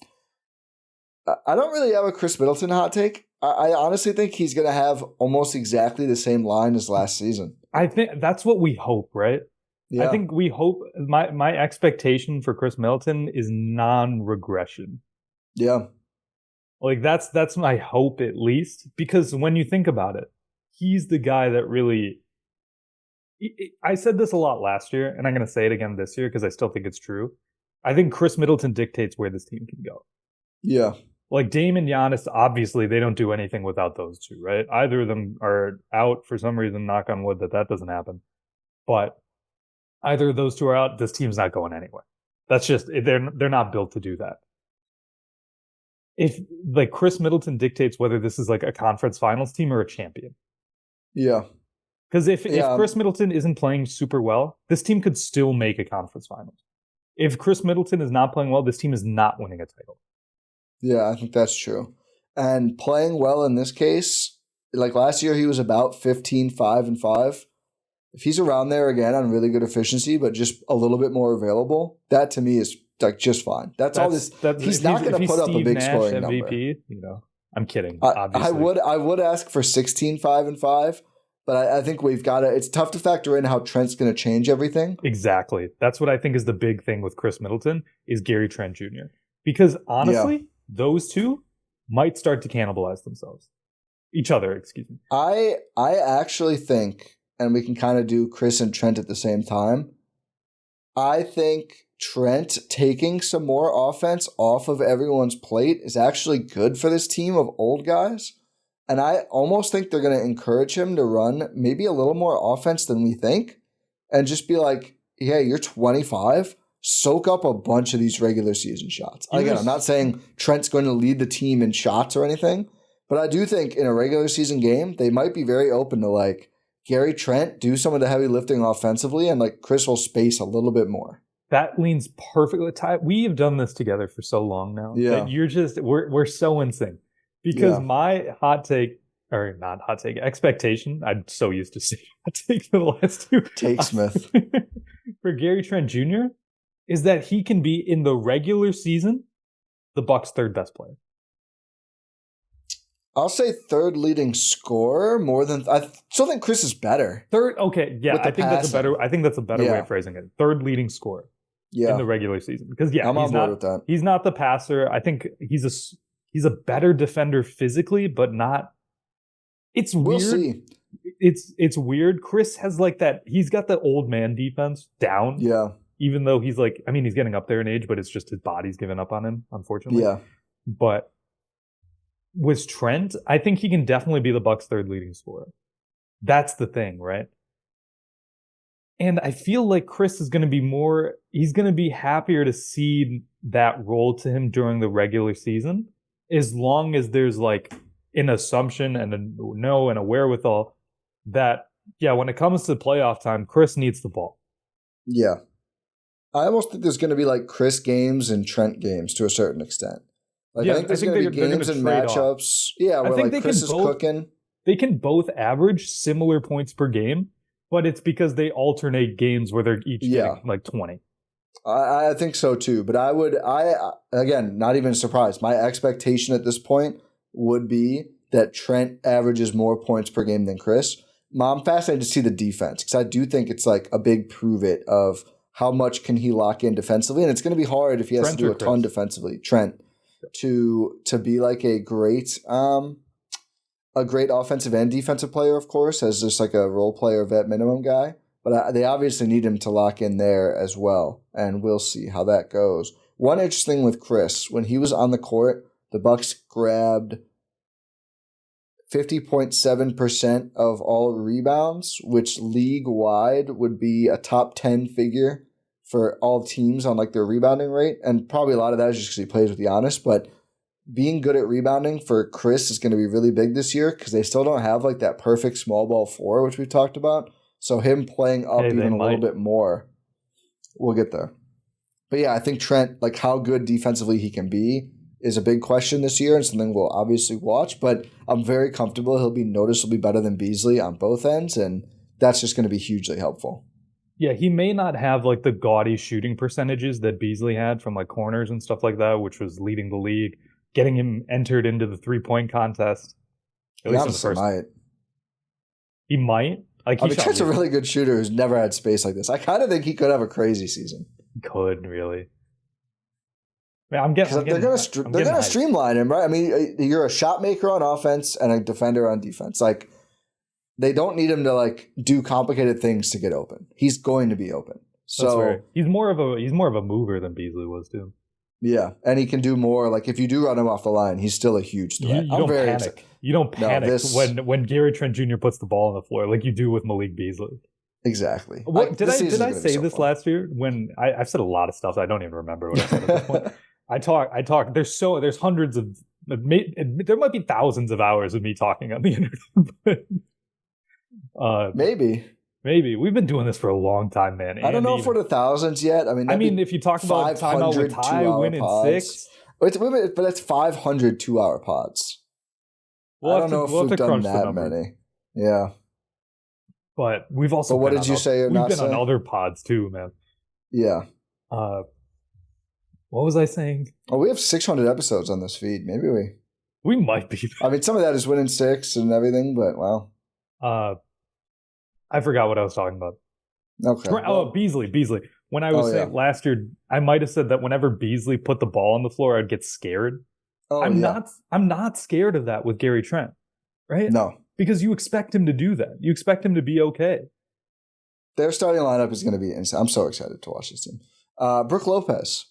I don't really have a Khris Middleton hot take. I honestly think he's going to have almost exactly the same line as last season. I think that's what we hope, right? Yeah. I think we hope my expectation for Khris Middleton is non-regression. Yeah. Like that's my hope, at least, because when you think about it, he's the guy that really, I said this a lot last year, and I'm going to say it again this year because I still think it's true. I think Khris Middleton dictates where this team can go. Yeah. Like Dame and Giannis, obviously, they don't do anything without those two, right? Either of them are out for some reason, knock on wood that doesn't happen. But either of those two are out, this team's not going anywhere. That's just, they're not built to do that. If like Khris Middleton dictates whether this is like a conference finals team or a champion. Yeah. Because if Khris Middleton isn't playing super well, this team could still make a conference finals. If Khris Middleton is not playing well, this team is not winning a title. Yeah, I think that's true. And playing well in this case, like last year, he was about 15, 5, and 5. If he's around there again on really good efficiency, but just a little bit more available, that to me is like just fine. That's all this. He's not going to put up a big scoring MVP, number. I'm kidding. Obviously, I would ask for 16, 5, and 5. But I think we've got to. It's tough to factor in how Trent's going to change everything. Exactly. That's what I think is the big thing with Khris Middleton is Gary Trent Jr. Because honestly, those two might start to cannibalize each other. Excuse me. I actually think, and we can kind of do Khris and Trent at the same time. I think Trent taking some more offense off of everyone's plate is actually good for this team of old guys. And I almost think they're going to encourage him to run maybe a little more offense than we think and just be like, yeah, you're 25. Soak up a bunch of these regular season shots. Again, I'm not saying Trent's going to lead the team in shots or anything, but I do think in a regular season game, they might be very open to like Gary Trent do some of the heavy lifting offensively and like Khris will space a little bit more. That leans perfectly tight. We have done this together for so long now. Yeah. That we're so in sync. Because my hot take, or not hot take, expectation, I'm so used to saying hot take for the last two. Take Smith. For Gary Trent Jr. is that he can be, in the regular season, the Bucks' third best player. I'll say third leading scorer more than, I still think Khris is better. Third, okay, yeah, I think that's a better way of phrasing it. Third leading scorer in the regular season. Because I'm on board with that. He's not the passer. I think he's a better defender physically, but not. It's weird. We'll see. It's weird. Khris has like that. He's got the old man defense down. Yeah. Even though he's like, I mean, he's getting up there in age, but it's just his body's given up on him, unfortunately. Yeah. But with Trent, I think he can definitely be the Bucks' third leading scorer. That's the thing, right? And I feel like Khris is going to be he's going to be happier to see that role to him during the regular season, as long as there's like an assumption and a wherewithal that, when it comes to playoff time, Khris needs the ball. Yeah. I almost think there's going to be like Khris games and Trent games to a certain extent. Like I think there's going to be games and matchups. Yeah, where like Khris is cooking. They can both average similar points per game, but it's because they alternate games where they're each getting like 20. I think so too, but again, not even surprised. My expectation at this point would be that Trent averages more points per game than Khris. I'm fascinated to see the defense because I do think it's like a big prove it of how much can he lock in defensively, and it's going to be hard if he has to do a ton defensively. Trent to be like a great offensive and defensive player, of course, as just like a role player vet minimum guy. But they obviously need him to lock in there as well, and we'll see how that goes. One interesting thing with Khris, when he was on the court, the Bucks grabbed 50.7% of all rebounds, which league-wide would be a top 10 figure for all teams on like their rebounding rate. And probably a lot of that is just because he plays with Giannis, but being good at rebounding for Khris is going to be really big this year because they still don't have like that perfect small ball four, which we've talked about. So him playing up even a little bit more, we'll get there. But yeah, I think Trent, like how good defensively he can be is a big question this year and something we'll obviously watch. But I'm very comfortable he'll be noticeably better than Beasley on both ends, and that's just going to be hugely helpful. Yeah, he may not have like the gaudy shooting percentages that Beasley had from like corners and stuff like that, which was leading the league. getting him entered into the 3-point contest. At least in the Giannis might. He might. Like Trent's a really good shooter who's never had space like this. I kind of think he could have a crazy season. He could, really. Man, they're going to streamline him, right? I mean, you're a shot maker on offense and a defender on defense. Like, they don't need him to like do complicated things to get open. He's going to be open. So he's more of a mover than Beasley was too. Yeah, and he can do more. Like if you do run him off the line, he's still a huge threat. You don't panic when Gary Trent Jr. puts the ball on the floor like you do with Malik Beasley. Exactly. Did I say this last year? When I've said a lot of stuff, I don't even remember what I said at this point. I talk. There's hundreds of, there might be thousands of hours of me talking on the internet. Maybe we've been doing this for a long time, man. I don't know if we're to thousands yet. I mean, if you talk about timeout with Ty winning pods. 6, but that's 500 2-hour pods. I don't know if we've done that many. Yeah, but we've also. But what did you say? We've been on other pods too, man. Yeah. What was I saying? Oh, we have 600 episodes on this feed. Maybe we might be. I mean, some of that is winning 6 and everything, but wow. I forgot what I was talking about. Okay. Beasley. When I was saying last year, I might have said that whenever Beasley put the ball on the floor, I'd get scared. I'm not scared of that with Gary Trent, right? No. Because you expect him to do that. You expect him to be okay. Their starting lineup is going to be insane. I'm so excited to watch this team. Brook Lopez.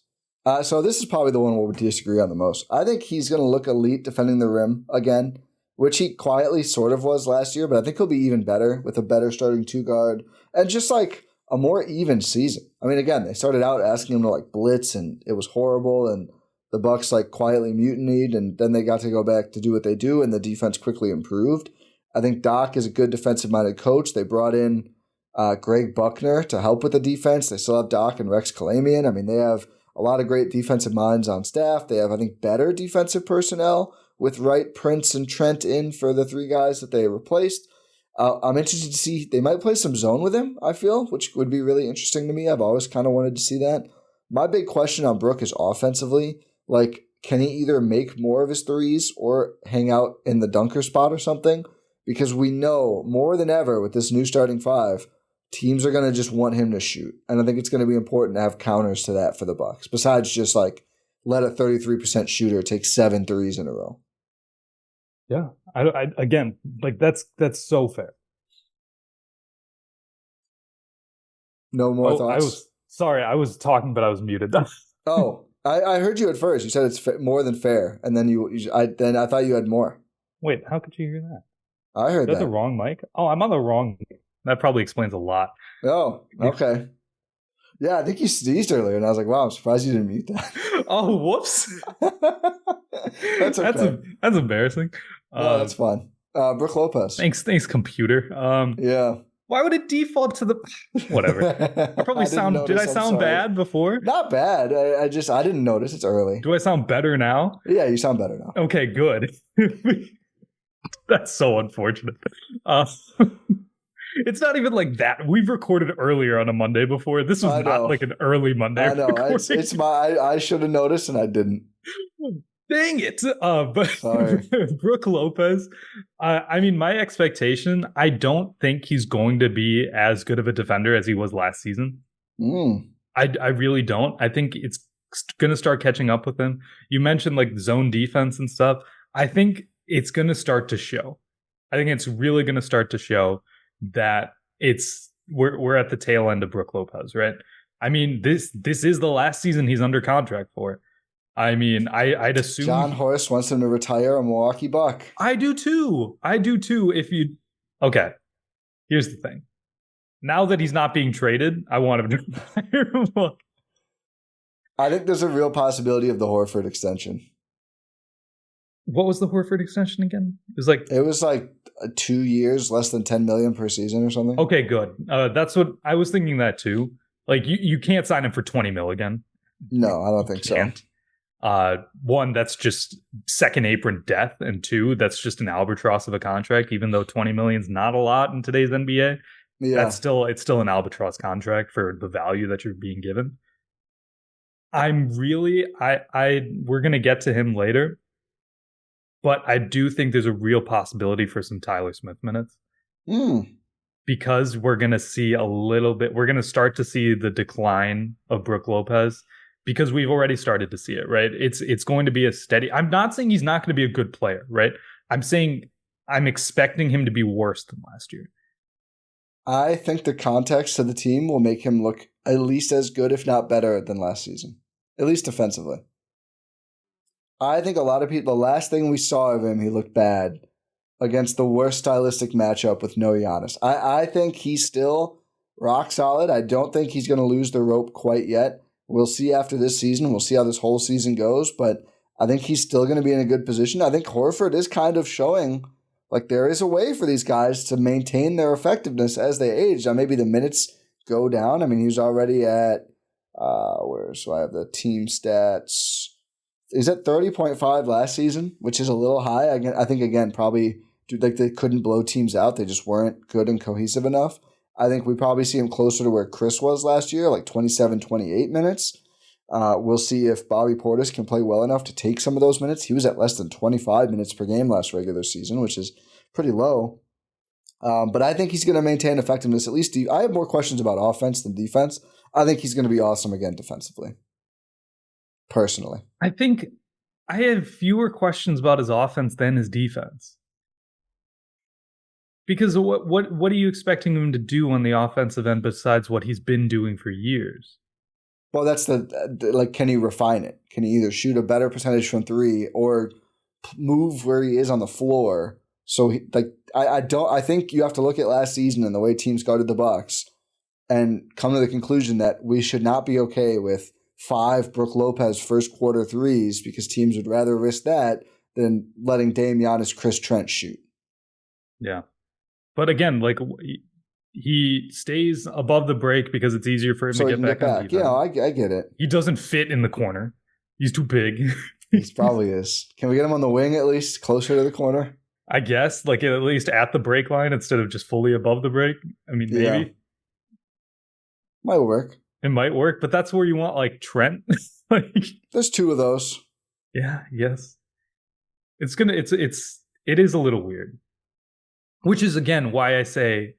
So this is probably the one where we disagree on the most. I think he's going to look elite defending the rim again, which he quietly sort of was last year, but I think he'll be even better with a better starting 2-guard and just like a more even season. I mean, again, they started out asking him to like blitz and it was horrible and the Bucks like quietly mutinied and then they got to go back to do what they do and the defense quickly improved. I think Doc is a good defensive-minded coach. They brought in Greg Buckner to help with the defense. They still have Doc and Rex Kalamian. I mean, they have a lot of great defensive minds on staff. They have, I think, better defensive personnel with Wright, Prince, and Trent in for the 3 guys that they replaced. I'm interested to see, they might play some zone with him, I feel, which would be really interesting to me. I've always kind of wanted to see that. My big question on Brook is offensively, like, can he either make more of his threes or hang out in the dunker spot or something? Because we know more than ever with this new starting 5, teams are going to just want him to shoot. And I think it's going to be important to have counters to that for the Bucks, besides just like let a 33% shooter take 7 threes in a row. Yeah. I again, like that's so fair. No more thoughts? I was talking, but I was muted. I heard you at first. You said it's more than fair. And then I thought you had more. Wait, how could you hear that? I heard that. Is that the wrong mic? Oh, I'm on the wrong mic. That probably explains a lot. Oh, okay. Yeah, I think you sneezed earlier, and I was like, wow, I'm surprised you didn't mute that. Oh, whoops. That's okay. That's embarrassing. No, that's fine. Brook Lopez. Thanks, computer. Yeah. Why would it default to the... Whatever. Did I sound bad before? Not bad. I didn't notice. It's early. Do I sound better now? Yeah, you sound better now. Okay, good. That's so unfortunate. It's not even like that. We've recorded earlier on a Monday before. This was not like an early Monday. I know. It's I should have noticed and I didn't. Dang it. But sorry. Brook Lopez, I mean, my expectation, I don't think he's going to be as good of a defender as he was last season. I really don't. I think it's going to start catching up with him. You mentioned like zone defense and stuff. I think it's going to start to show. I think it's really going to start to show that we're at the tail end of Brook Lopez, right? I mean, this is the last season he's under contract for. I mean, I'd assume John Horst wants him to retire a Milwaukee Buck. I do too. Okay, here's the thing. Now that he's not being traded, I want him to retire. I think there's a real possibility of the Horford extension. What was the Horford extension again? It was like 2 years, less than $10 million per season or something. Okay, good. That's what I was thinking that too. Like you can't sign him for $20 million again. No, I don't think so. One, that's just second apron death, and 2, that's just an albatross of a contract. Even though $20 million is not a lot in today's NBA, it's still an albatross contract for the value that you're being given. We're gonna get to him later. But I do think there's a real possibility for some Tyler Smith minutes. Because we're going to see we're going to start to see the decline of Brook Lopez, because we've already started to see it, right? It's going to be a steady. I'm not saying he's not going to be a good player, right? I'm saying I'm expecting him to be worse than last year. I think the context of the team will make him look at least as good, if not better, than last season, at least defensively. I think a lot of people, the last thing we saw of him, he looked bad against the worst stylistic matchup with no Giannis. I think he's still rock solid. I don't think he's going to lose the rope quite yet. We'll see after this season. We'll see how this whole season goes, but I think he's still going to be in a good position. I think Horford is kind of showing like there is a way for these guys to maintain their effectiveness as they age. Now, maybe the minutes go down. I mean, he was already at, so I have the team stats. He's at 30.5 last season, which is a little high. I think, again, probably like they couldn't blow teams out. They just weren't good and cohesive enough. I think we probably see him closer to where Khris was last year, like 27, 28 minutes. We'll see if Bobby Portis can play well enough to take some of those minutes. He was at less than 25 minutes per game last regular season, which is pretty low. But I think he's going to maintain effectiveness. At least I have more questions about offense than defense. I think he's going to be awesome again defensively, personally. I think I have fewer questions about his offense than his defense. Because what are you expecting him to do on the offensive end besides what he's been doing for years? Well, that's can he refine it? Can he either shoot a better percentage from three or move where he is on the floor? So I think you have to look at last season and the way teams guarded the Bucks and come to the conclusion that we should not be okay with 5 Brook Lopez first quarter threes because teams would rather risk that than letting Dame, Giannis, Khris, Trent shoot. Yeah. But again, he stays above the break because it's easier for him to get back on defense. Yeah, I get it. He doesn't fit in the corner. He's too big. He probably is. Can we get him on the wing at least, closer to the corner? I guess, at least at the break line instead of just fully above the break. I mean, maybe. Yeah. Might work. It might work, but that's where you want, Trent. There's 2 of those. Yeah, yes. It is a little weird. Which is, again, why I say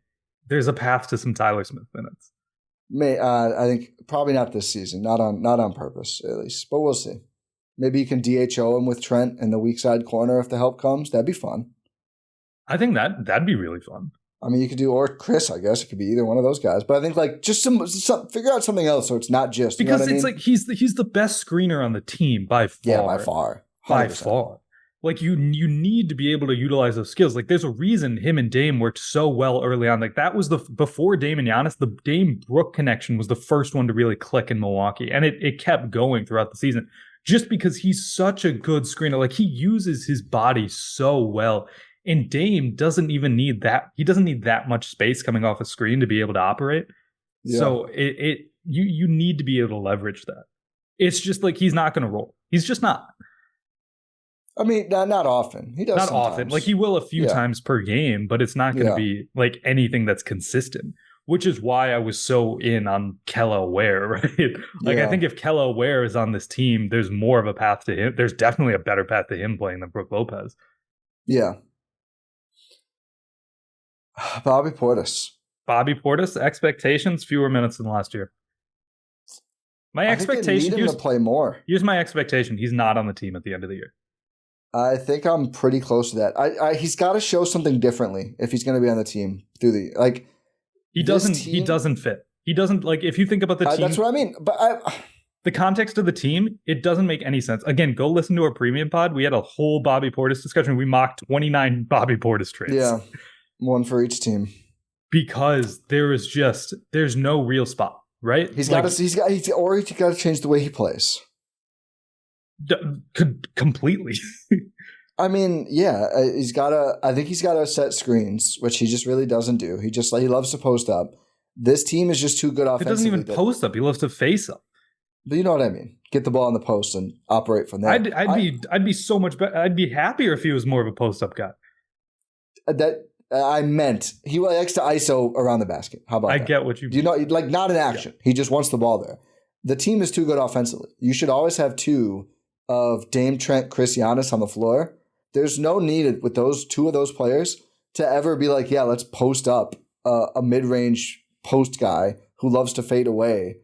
there's a path to some Tyler Smith minutes. I think probably not this season, not on purpose at least, but we'll see. Maybe you can DHO him with Trent in the weak side corner if the help comes. That'd be fun. I think that'd be really fun. I mean, you could do, or Khris, I guess. It could be either one of those guys. But I think just some figure out something else so it's not just. Because he's the best screener on the team by far. Yeah, by far. 100%. By far. You need to be able to utilize those skills. There's a reason him and Dame worked so well early on. That was before Dame and Giannis, the Dame Brook connection was the first one to really click in Milwaukee. And it kept going throughout the season just because he's such a good screener. He uses his body so well. And Dame doesn't even need that. He doesn't need that much space coming off a screen to be able to operate. Yeah. So you need to be able to leverage that. It's just he's not going to roll. He's just not. I mean, not often. He does not sometimes. Often. He will a few times per game, but it's not going to be anything that's consistent. Which is why I was so in on Kella Ware, right? I think if Kella Ware is on this team, there's more of a path to him. There's definitely a better path to him playing than Brook Lopez. Yeah. Bobby Portis, expectations, fewer minutes than last year. My expectation, I think they need him to play more. Here's my expectation. He's not on the team at the end of the year. I think I'm pretty close to that. He's got to show something differently if he's going to be on the team through the He doesn't fit. He doesn't if you think about the team. That's what I mean. But the context of the team, it doesn't make any sense. Again, go listen to our premium pod. We had a whole Bobby Portis discussion. We mocked 29 Bobby Portis trades. Yeah, one for each team. Because there's no real spot, right? He's got to change the way he plays. Completely. I mean, yeah, I think he's got to set screens, which he just really doesn't do. He loves to post up. This team is just too good offensively. He doesn't even post up. He loves to face up. But you know what I mean? Get the ball on the post and operate from there. I'd be so much better. I'd be happier if he was more of a post up guy. I meant he likes to ISO around the basket. How about that? I get what you mean. You know, not in action. Yeah. He just wants the ball there. The team is too good offensively. You should always have 2 of Dame, Trent, Khris, Giannis on the floor there's no need with those two of those players to ever be like, yeah, let's post up a mid-range post guy who loves to fade away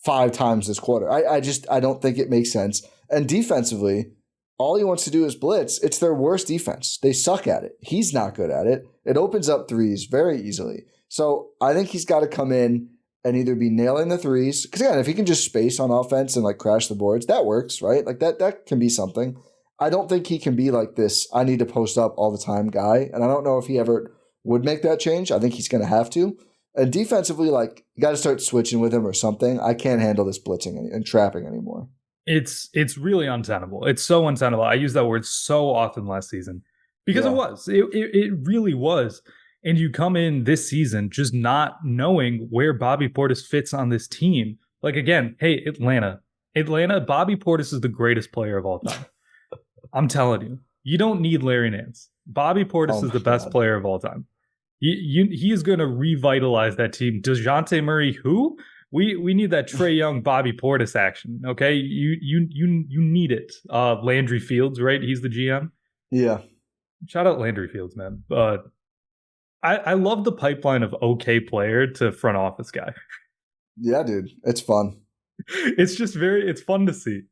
5 times this quarter. I don't think it makes sense. And defensively, all he wants to do is blitz. It's their worst defense. They suck at it. He's not good at it. It opens up threes very easily. So I think he's got to come in and either be nailing the threes. Because again, if he can just space on offense and like crash the boards, that works, right? Like that can be something. I don't think he can be like this, I need to post up all the time guy. And I don't know if he ever would make that change. I think he's going to have to. And defensively, like, you got to start switching with him or something. I can't handle this blitzing and trapping anymore. It's really untenable. It's so untenable. I use that word so often last season because it was. It really was. And you come in this season just not knowing where Bobby Portis fits on this team. Like, again, hey, Atlanta, Bobby Portis is the greatest player of all time. I'm telling you. You don't need Larry Nance. Bobby Portis is the best player of all time. He is going to revitalize that team. DeJounte Murray, who? We need that Trae Young, Bobby Portis action. Okay, you need it. Landry Fields, right? He's the GM. Yeah. Shout out Landry Fields, man. I love the pipeline of okay player to front office guy. Yeah, dude, it's fun. It's just it's fun to see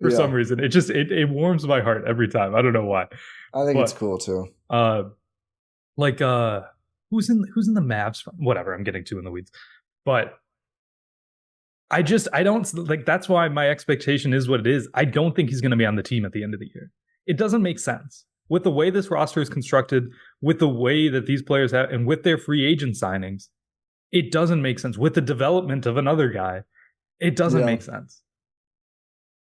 for some reason. It warms my heart every time. I don't know why. I think it's cool too. Who's in the Mavs? Whatever, I'm getting too in the weeds. But I don't like, that's why my expectation is what it is. I don't think he's going to be on the team at the end of the year. It doesn't make sense. With the way this roster is constructed, with the way that these players have, and with their free agent signings, it doesn't make sense. With the development of another guy, it doesn't make sense.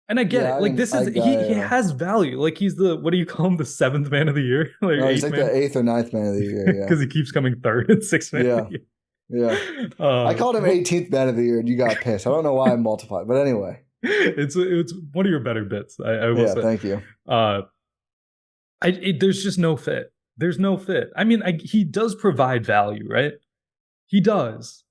And I get it. Like, he has value. Like, he's what do you call him? The 7th man of the year? Like, he's like the 8th or 9th man of the year. Yeah, because he keeps coming 3rd and 6th man of the year. Yeah. I called him 18th man of the year, and you got pissed. I don't know why I multiplied, but anyway, it's one of your better bits. I will say. Thank you. There's just no fit. There's no fit. I mean, he does provide value, right? He does.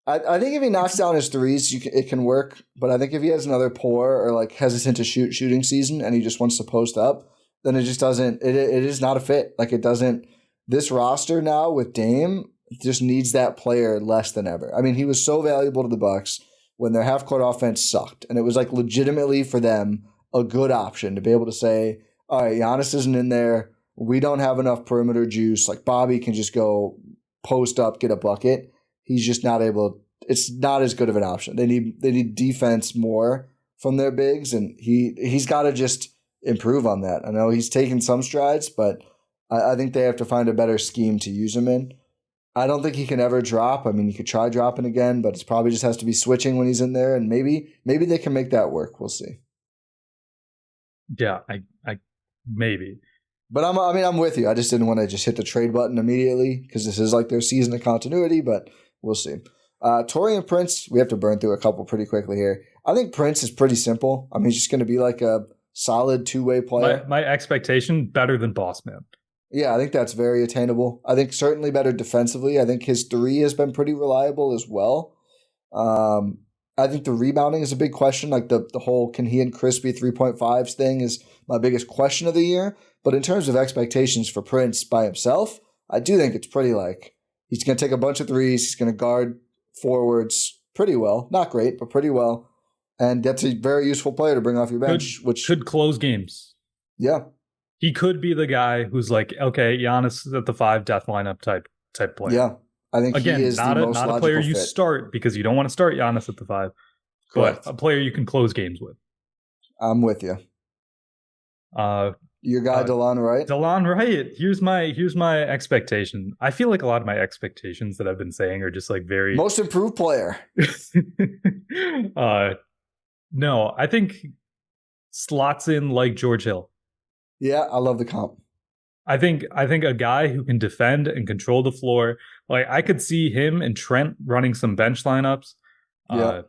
I think if he knocks down his threes, it can work. But I think if he has another poor or like hesitant to shooting season and he just wants to post up, then it just doesn't. It is not a fit. Like, it doesn't. This roster now with Dame just needs that player less than ever. I mean, he was so valuable to the Bucks when their half court offense sucked, and it was like legitimately for them a good option to be able to say, all right, Giannis isn't in there. We don't have enough perimeter juice. Like, Bobby can just go post up, get a bucket. He's just not able. It's not as good of an option. They need defense more from their bigs, and he's got to just improve on that. I know he's taken some strides, but I think they have to find a better scheme to use him in. I don't think he can ever drop. I mean, he could try dropping again, but it probably just has to be switching when he's in there, and maybe they can make that work. We'll see. Yeah, I maybe. But I'm with you. I just didn't want to just hit the trade button immediately because this is like their season of continuity, but we'll see. Taurean Prince, we have to burn through a couple pretty quickly here. I think Prince is pretty simple. I mean, he's just going to be like a solid two-way player. My expectation, better than Boss Man. Yeah, I think that's very attainable. I think certainly better defensively. I think his 3 has been pretty reliable as well. I think the rebounding is a big question. Like the whole can he and Khris be 3.5s thing is my biggest question of the year. But in terms of expectations for Prince by himself, I do think it's pretty like he's going to take a bunch of threes. He's going to guard forwards pretty well. Not great, but pretty well. And that's a very useful player to bring off your bench. Which could close games. Yeah. He could be the guy who's like, okay, Giannis is at the 5 death lineup type player. Yeah. I think he is not the most not a player you fit. start because you don't want to start Giannis at the 5. Correct. But a player you can close games with. I'm with you. Your guy Delon Wright? Delon Wright. Here's my expectation. I feel like a lot of my expectations that I've been saying are just like very most improved player. No, I think slots in like George Hill. Yeah, I love the comp. I think a guy who can defend and control the floor. Like, I could see him and Trent running some bench lineups. Yeah.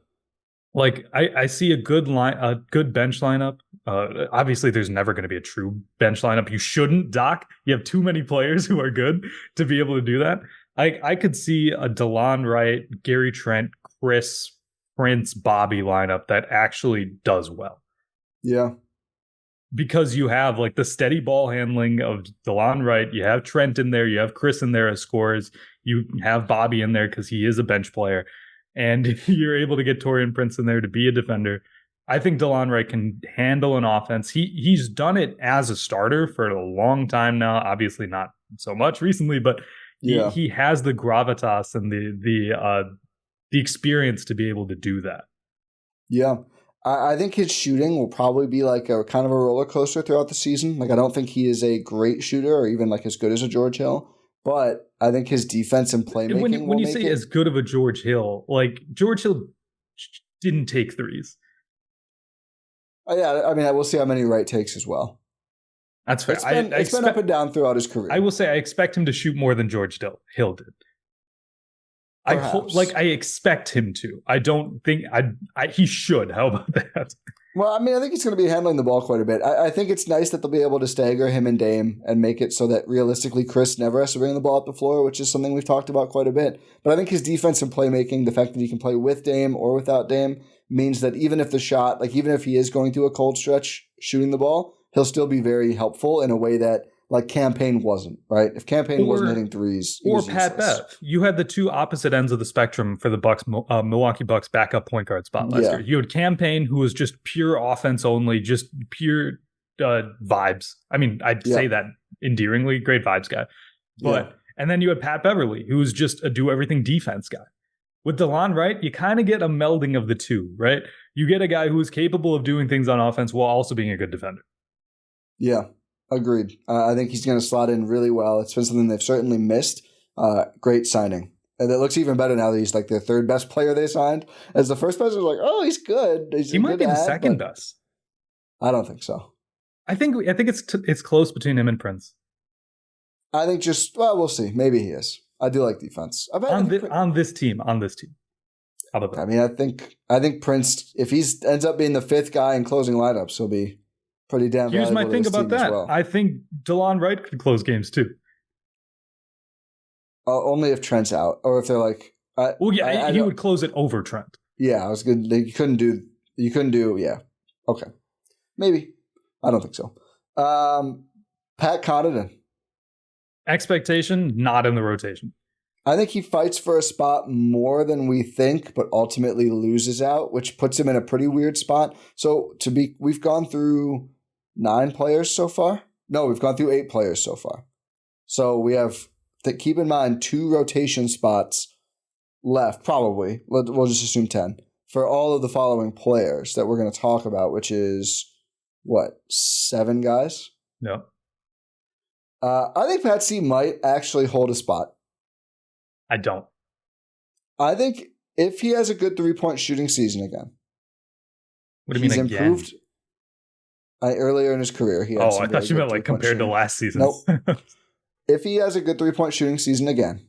Like I see a good bench lineup. Obviously, there's never going to be a true bench lineup. You shouldn't, Doc. You have too many players who are good to be able to do that. I could see a Delon Wright, Gary Trent, Khris, Prince, Bobby lineup that actually does well. Yeah. because you have like the steady ball handling of Delon Wright. You have Trent in there. You have Khris in there as scorers. You have Bobby in there because he is a bench player. And you're able to get Taurean Prince in there to be a defender. I think Delon Wright can handle an offense. He's done it as a starter for a long time now. Obviously not so much recently, but he has the gravitas and the experience to be able to do that. Yeah. I think his shooting will probably be like a kind of a roller coaster throughout the season. Like, I don't think he is a great shooter or even like as good as a George Hill, but I think his defense and playmaking when you say as good of a George Hill, like George Hill didn't take threes. Yeah, I mean, we'll see how many Wright takes as well. That's fair. It's been up and down throughout his career. I will say I expect him to shoot more than George Hill did. I expect him to. I don't think he should. How about that? Well, I mean, I think he's going to be handling the ball quite a bit. I think it's nice that they'll be able to stagger him and Dame and make it so that realistically Khris never has to bring the ball up the floor, which is something we've talked about quite a bit. But I think his defense and playmaking, the fact that he can play with Dame or without Dame, means that even if even if he is going through a cold stretch shooting the ball, he'll still be very helpful in a way that like Campaign wasn't, right? If Campaign wasn't hitting threes, or Pat Bev, you had the two opposite ends of the spectrum for the Bucks, Milwaukee Bucks backup point guard spot last year. You had Campaign, who was just pure offense only, just pure vibes. I mean, I'd say that endearingly, great vibes guy. But and then you had Pat Beverly, who was just a do everything defense guy. With Delon Wright, you kind of get a melding of the two, right? You get a guy who is capable of doing things on offense while also being a good defender. Yeah. Agreed. I think he's going to slot in really well. It's been something they've certainly missed. Great signing. And it looks even better now that he's like the third best player they signed. As the first person was like, oh, he's good. He might be the second best. I don't think so. I think it's close between him and Prince. I think we'll see. Maybe he is. I do like defense. On this team. How about that? I mean, I think Prince, if he ends up being the fifth guy in closing lineups, he'll be pretty damn valuable. Here's my thing about that. Well. I think Delon Wright could close games too. Only if Trent's out, or if they're like. He would close it over Trent. Yeah, I was good. You couldn't do. Yeah. Okay. Maybe. I don't think so. Pat Connaughton. Expectation, not in the rotation. I think he fights for a spot more than we think, but ultimately loses out, which puts him in a pretty weird spot. So we've gone through 9 players so far. No, we've gone through 8 players so far. So we have to keep in mind 2 rotation spots left, probably. We'll just assume 10 for all of the following players that we're going to talk about, which is 7 guys? No. I think Pat C might actually hold a spot. I don't. I think if he has a good 3-point shooting season again. What do you mean again? Improved. Earlier in his career, he had I thought you meant like compared to last season. Nope. If he has a good 3-point shooting season again,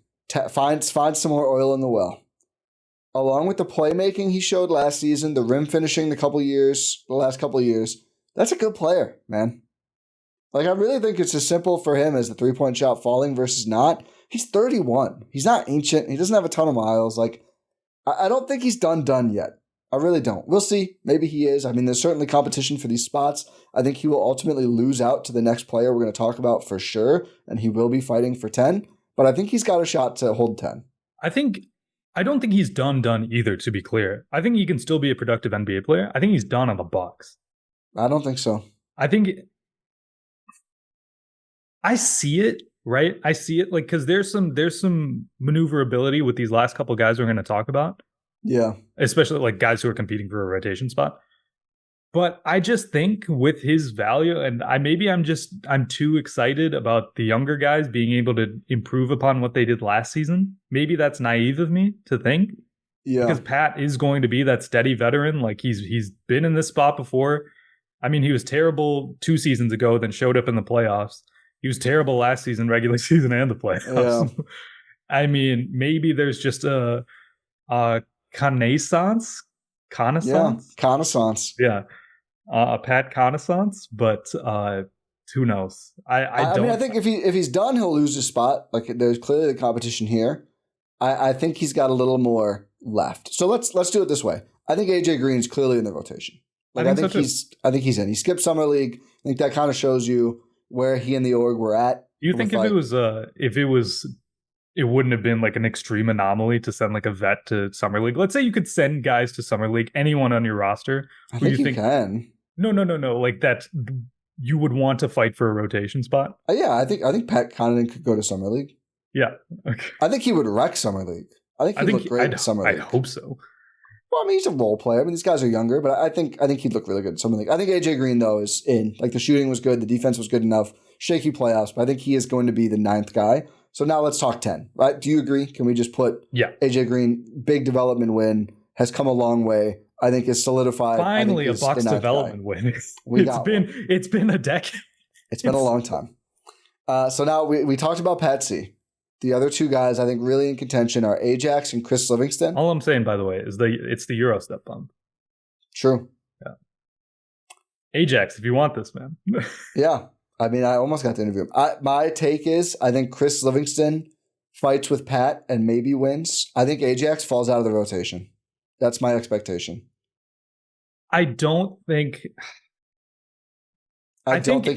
find some more oil in the well. Along with the playmaking he showed last season, the rim finishing the last couple of years, that's a good player, man. Like, I really think it's as simple for him as the 3-point shot falling versus not. He's 31. He's not ancient. He doesn't have a ton of miles. Like, I don't think he's done yet. I really don't. We'll see. Maybe he is. I mean, there's certainly competition for these spots. I think he will ultimately lose out to the next player we're going to talk about for sure, and he will be fighting for 10. But I think he's got a shot to hold 10. I don't think he's done either, to be clear. I think he can still be a productive NBA player. I think he's done on the Bucks. I don't think so. I see it, right? I see it, like, because there's some maneuverability with these last couple guys we're going to talk about. Yeah. Especially like guys who are competing for a rotation spot. But I just think with his value, and I'm too excited about the younger guys being able to improve upon what they did last season. Maybe that's naive of me to think. Yeah. Because Pat is going to be that steady veteran. Like, he's been in this spot before. I mean, he was terrible 2 seasons ago, then showed up in the playoffs. He was terrible last season, regular season, and the playoffs. Yeah. I mean, maybe there's just a connaissance. Yeah. A Pat connaissance, but who knows? I don't. I think if he's done, he'll lose his spot. Like, there's clearly the competition here. I think he's got a little more left. So let's do it this way. I think AJ Green's clearly in the rotation. Like I think he's in. He skipped summer league. I think that kind of shows you where he and the org were at. Do you think it wouldn't have been like an extreme anomaly to send like a vet to summer league? Let's say you could send guys to summer league, anyone on your roster. I think you can. No. Like that, you would want to fight for a rotation spot. Yeah, I think Pat Connaughton could go to summer league. Yeah, okay. I think he would wreck summer league. I think he'd look great in summer league. I hope so. Well, I mean, he's a role player. I mean, these guys are younger, but I think he'd look really good in summer league. I think AJ Green though is in. Like the shooting was good, the defense was good enough. Shaky playoffs, but I think he is going to be the 9th guy. So now let's talk 10, right? Do you agree? Can we just put AJ Green, big development win, has come a long way. I think is solidified. Finally, a Bucks development win. It's been a decade. It's been a long time. So now we talked about Pat C. The other 2 guys I think really in contention are Ajax and Khris Livingston. All I'm saying, by the way, is it's the Euro step bump. True. Yeah. Ajax, if you want this, man. Yeah. I mean, I almost got to interview him. My take is I think Khris Livingston fights with Pat and maybe wins. I think Ajax falls out of the rotation. That's my expectation. I don't think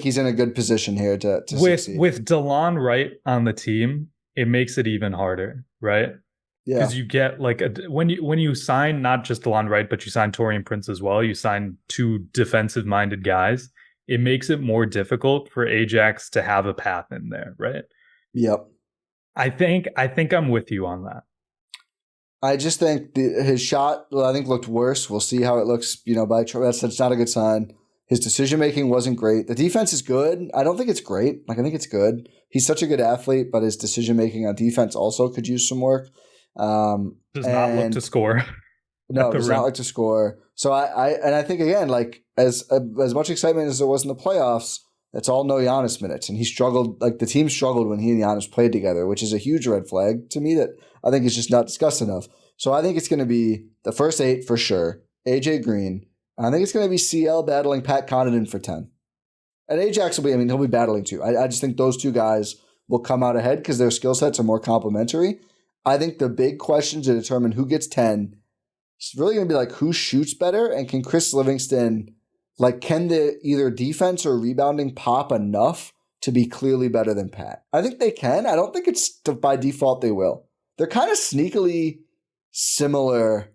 he's in a good position here to succeed. With Delon Wright on the team, it makes it even harder, right? Yeah. Because you get like when you sign not just Delon Wright, but you sign Taurean Prince as well, you sign 2 defensive-minded guys. It makes it more difficult for Ajax to have a path in there, right? Yep. I think I'm with you on that. I just think his shot, I think, looked worse. We'll see how it looks, that's not a good sign. His decision-making wasn't great. The defense is good. I don't think it's great. I think it's good. He's such a good athlete, but his decision-making on defense also could use some work. Does not look to score. No, does not like to score. So I think again, like as much excitement as there was in the playoffs, it's all no Giannis minutes, and he struggled. Like the team struggled when he and Giannis played together, which is a huge red flag to me that I think is just not discussed enough. So I think it's going to be the first 8 for sure. AJ Green. I think it's going to be CL battling Pat Connaughton for 10, and Ajax will be. I mean, he'll be battling too. I just think those 2 guys will come out ahead because their skill sets are more complementary. I think the big question to determine who gets 10. It's really going to be like who shoots better, and can Khris Livingston, can the either defense or rebounding pop enough to be clearly better than Pat? I think they can. I don't think it's by default they will. They're kind of sneakily similar,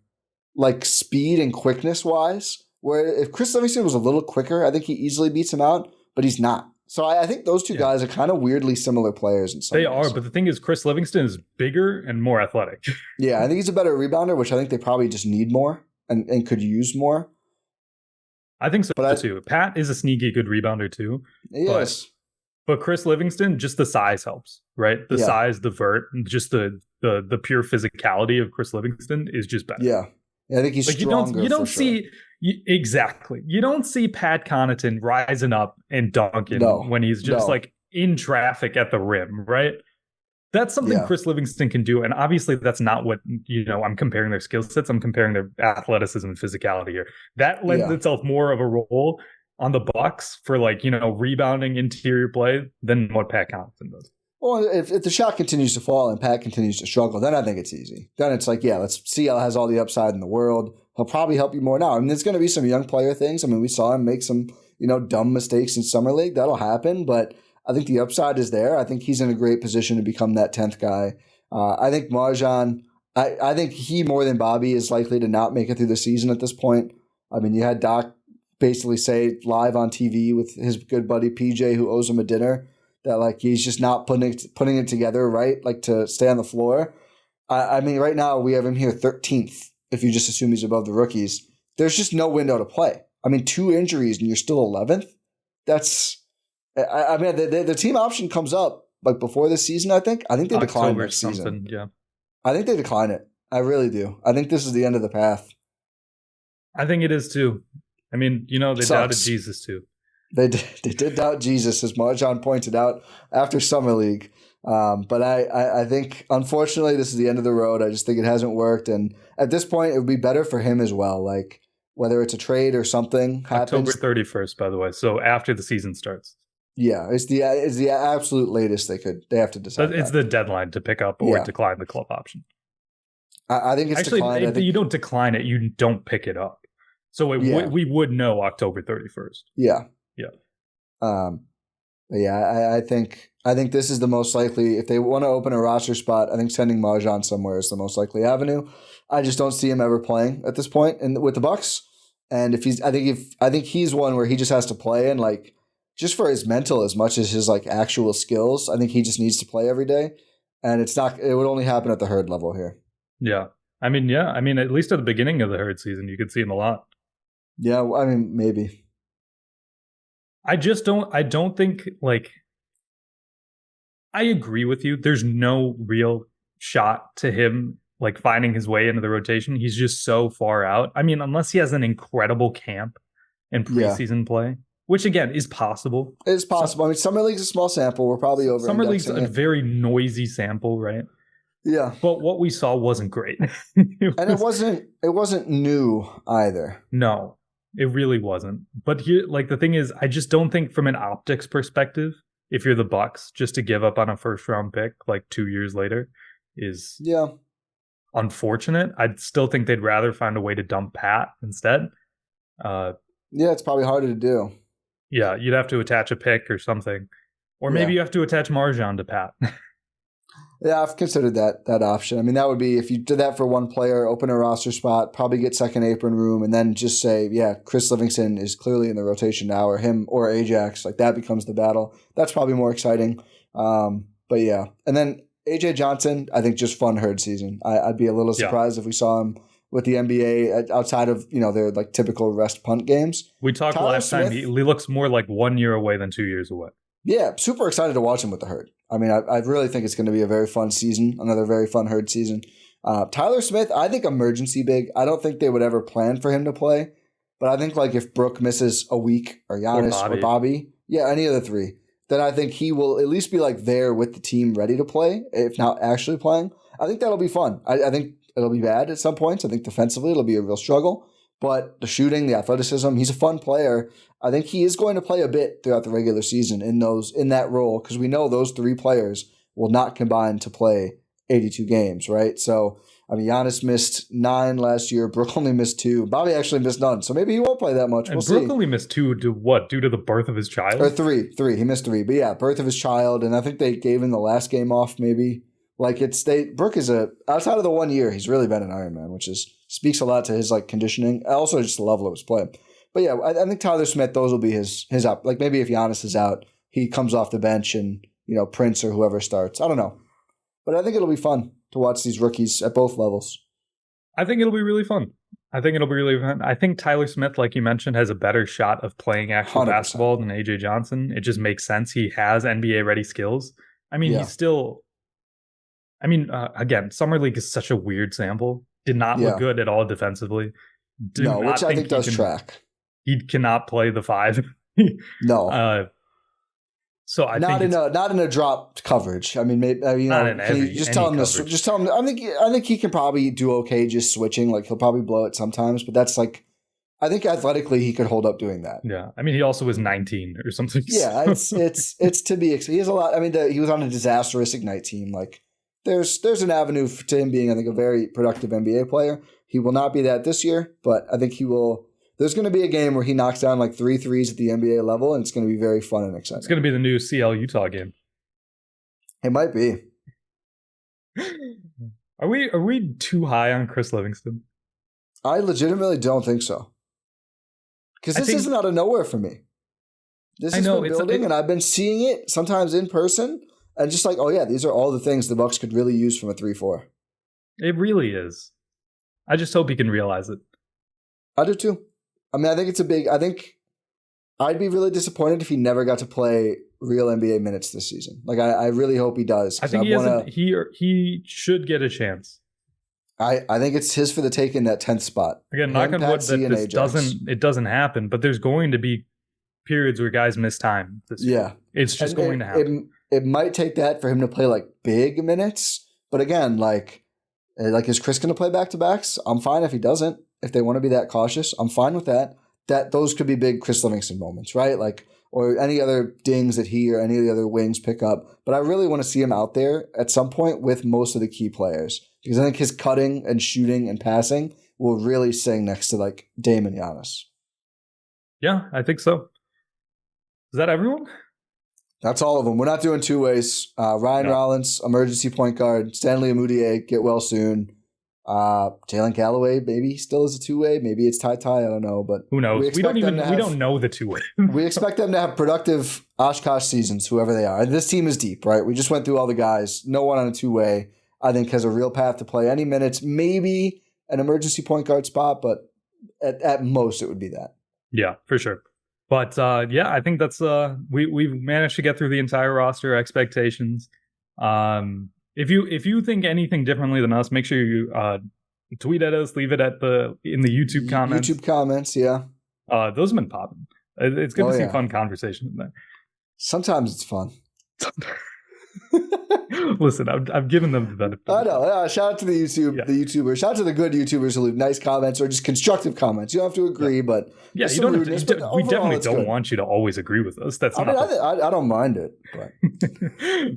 like speed and quickness wise, where if Khris Livingston was a little quicker, I think he easily beats him out, but he's not. So I think those 2 guys are kind of weirdly similar players in some ways. They are, but the thing is Khris Livingston is bigger and more athletic. Yeah, I think he's a better rebounder, which I think they probably just need more and could use more. I think so too. Pat is a sneaky good rebounder too. Yes. But Khris Livingston, just the size helps, right? The size, the vert, just the pure physicality of Khris Livingston is just better. Yeah. I think he's stronger. You don't see exactly. You don't see Pat Connaughton rising up and dunking when he's just like in traffic at the rim, right? That's something Khris Livingston can do, and obviously that's not what I'm comparing their skill sets. I'm comparing their athleticism and physicality here. That lends itself more of a role on the Bucks for rebounding interior play than what Pat Connaughton does. Well, if the shot continues to fall and Pat continues to struggle, then I think it's easy. Then it's like, CL has all the upside in the world. He'll probably help you more now. I mean, there's going to be some young player things. I mean, we saw him make some, dumb mistakes in Summer League. That'll happen, but I think the upside is there. I think he's in a great position to become that 10th guy. I think MarJon, I think he more than Bobby is likely to not make it through the season at this point. I mean, you had Doc basically say live on TV with his good buddy PJ who owes him a dinner that he's just not putting it together right, to stay on the floor. I mean, right now we have him here 13th. If you just assume he's above the rookies, there's just no window to play. I mean, 2 injuries and you're still 11th. That's, I mean, the team option comes up before this season. I think they decline next season. Yeah, I think they decline it. I really do. I think this is the end of the path. I think it is too. I mean, they doubted Jesus too. They did doubt Jesus, as MarJon pointed out after Summer League. But I think, unfortunately, this is the end of the road. I just think it hasn't worked. And at this point, it would be better for him as well. Whether it's a trade or something happens. October 31st, by the way. So after the season starts. Yeah, it's the absolute latest they have to decide. It's the deadline to pick up or decline the club option. I think it's actually declined. You don't decline it. You don't pick it up. So we would know October 31st. Yeah. Yeah. I think this is the most likely. If they want to open a roster spot, I think sending MarJon somewhere is the most likely avenue. I just don't see him ever playing at this point with the Bucks. And I think he's one where he just has to play, and like just for his mental as much as his like actual skills, I think he just needs to play every day. And it would only happen at the Herd level here. Yeah. I mean, at least at the beginning of the Herd season, you could see him a lot. Yeah, I mean, maybe. I don't think, like, I agree with you. There's no real shot to him, like, finding his way into the rotation. He's just so far out. I mean, unless he has an incredible camp and preseason play, which, again, is possible. It's possible. I mean, Summer League's a small sample. We're probably over. Summer League's a very noisy sample, right? Yeah. But what we saw wasn't great. It wasn't new either. No, it really wasn't. But here, like, the thing is, I just don't think from an optics perspective, if you're the Bucks, just to give up on a first round pick like 2 years later is unfortunate. I'd still think they'd rather find a way to dump Pat instead. It's probably harder to do. Yeah, you'd have to attach a pick or something. Or maybe you have to attach MarJon to Pat. Yeah, I've considered that option. I mean, that would be, if you did that for one player, open a roster spot, probably get second apron room, and then just say, Khris Livingston is clearly in the rotation now, or him or Ajax. Like, that becomes the battle. That's probably more exciting. But yeah. And then AJ Johnson, I think just fun Herd season. I'd be a little surprised if we saw him with the NBA outside of, their like typical rest punt games. We talked last time. He looks more like 1 year away than 2 years away. Yeah, super excited to watch him with the Herd. I mean, I really think it's going to be a very fun season, another very fun Herd season. Tyler Smith, I think emergency big. I don't think they would ever plan for him to play, but I think like if Brook misses a week, or Giannis or Bobby, any of the three, then I think he will at least be like there with the team ready to play, if not actually playing. I think that'll be fun. I think it'll be bad at some points. I think defensively it'll be a real struggle. But the shooting, the athleticism, he's a fun player. I think he is going to play a bit throughout the regular season in that role, because we know those three players will not combine to play 82 games, right? So, I mean, Giannis missed 9 last year. Brook only missed 2. Bobby actually missed none. So maybe he won't play that much. We'll see. Brook only missed 2 to what? Due to the birth of his child? Or 3. He missed 3. But yeah, birth of his child. And I think they gave him the last game off maybe. Like Brook is outside of the 1 year, he's really been an Iron Man, which speaks a lot to his like conditioning. Also just the level of his play. But yeah, I think Tyler Smith, those will be his up. Like maybe if Giannis is out, he comes off the bench and, Prince or whoever starts. I don't know. But I think it'll be fun to watch these rookies at both levels. I think it'll be really fun. I think Tyler Smith, like you mentioned, has a better shot of playing actual 100%. Basketball than AJ Johnson. It just makes sense. He has NBA-ready skills. I mean, he's still... again, Summer League is such a weird sample. Did not look good at all defensively. Which I think does track. He cannot play the 5. No. So I not think not in a dropped coverage. I mean, maybe not in every, just tell him coverage. Just tell him. I think he can probably do okay just switching. Like he'll probably blow it sometimes, but that's like, I think athletically he could hold up doing that. Yeah, I mean he also was 19 or something. Yeah, it's to be. He has a lot. I mean, he was on a disastrous Ignite team. Like there's an avenue to him being, I think, a very productive NBA player. He will not be that this year, but I think he will. There's going to be a game where he knocks down like 3 threes at the NBA level, and it's going to be very fun and exciting. It's going to be the new CL Utah game. It might be. Are we too high on Khris Livingston? I legitimately don't think so. Because this isn't out of nowhere for me. This has been building, and I've been seeing it sometimes in person, and just like, oh yeah, these are all the things the Bucks could really use from a 3-4. It really is. I just hope he can realize it. I do too. I mean, I think I'd be really disappointed if he never got to play real NBA minutes this season. Like, I really hope he does. I think he should get a chance. I think it's his for the take in that 10th spot. Again, knock on wood that this doesn't happen, but there's going to be periods where guys miss time this year. Yeah. It's just going to happen. It might take that for him to play like big minutes, but again, like is Khris going to play back-to-backs? I'm fine if he doesn't. If they want to be that cautious, I'm fine with that. Those could be big Khris Livingston moments, right? Like, or any other dings that he or any of the other wings pick up. But I really want to see him out there at some point with most of the key players, because I think his cutting and shooting and passing will really sing next to like Dame and Giannis. Yeah, I think so. Is that everyone? That's all of them. We're not doing two ways. Ryan Rollins, emergency point guard. Stanley Amudier, get well soon. Jalen Callaway, maybe he still is a two-way. Maybe it's Ty. I don't know, but who knows? We don't know the two-way. We expect them to have productive Oshkosh seasons, whoever they are. And this team is deep, right? We just went through all the guys. No one on a two-way, I think, has a real path to play any minutes. Maybe an emergency point guard spot, but at most it would be that. Yeah, for sure. But I think that's we've managed to get through the entire roster expectations. If you think anything differently than us, make sure you tweet at us, leave it in the YouTube comments. YouTube comments, yeah. Those have been popping. It's good to see fun conversations in there. Sometimes it's fun. Listen, I've given them the benefit. I know. Shout out to the YouTubers. Shout out to the good YouTubers who leave nice comments or just constructive comments. You don't have to agree, but you don't have to. We definitely don't want you to always agree with us. That's I don't mind it,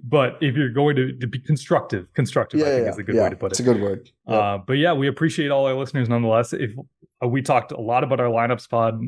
but if you're going to be constructive, I think is a good way to put it. It's a good word. But we appreciate all our listeners nonetheless. If we talked a lot about our lineups pod.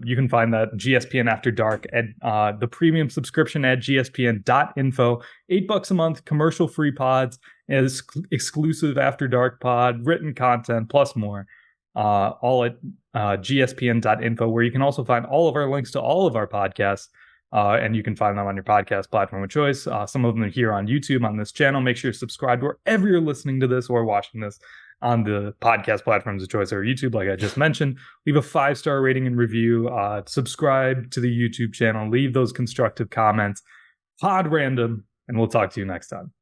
You can find that GSPN After Dark at the premium subscription at gspn.info. $8 a month, commercial-free pods, exclusive After Dark pod, written content, plus more. All at gspn.info, where you can also find all of our links to all of our podcasts. And you can find them on your podcast platform of choice. Some of them are here on YouTube on this channel. Make sure to subscribe wherever you're listening to this or watching this on the podcast platforms of choice or YouTube, like I just mentioned. Leave a 5-star rating and review. Subscribe to the YouTube channel. Leave those constructive comments. Pod random, and we'll talk to you next time.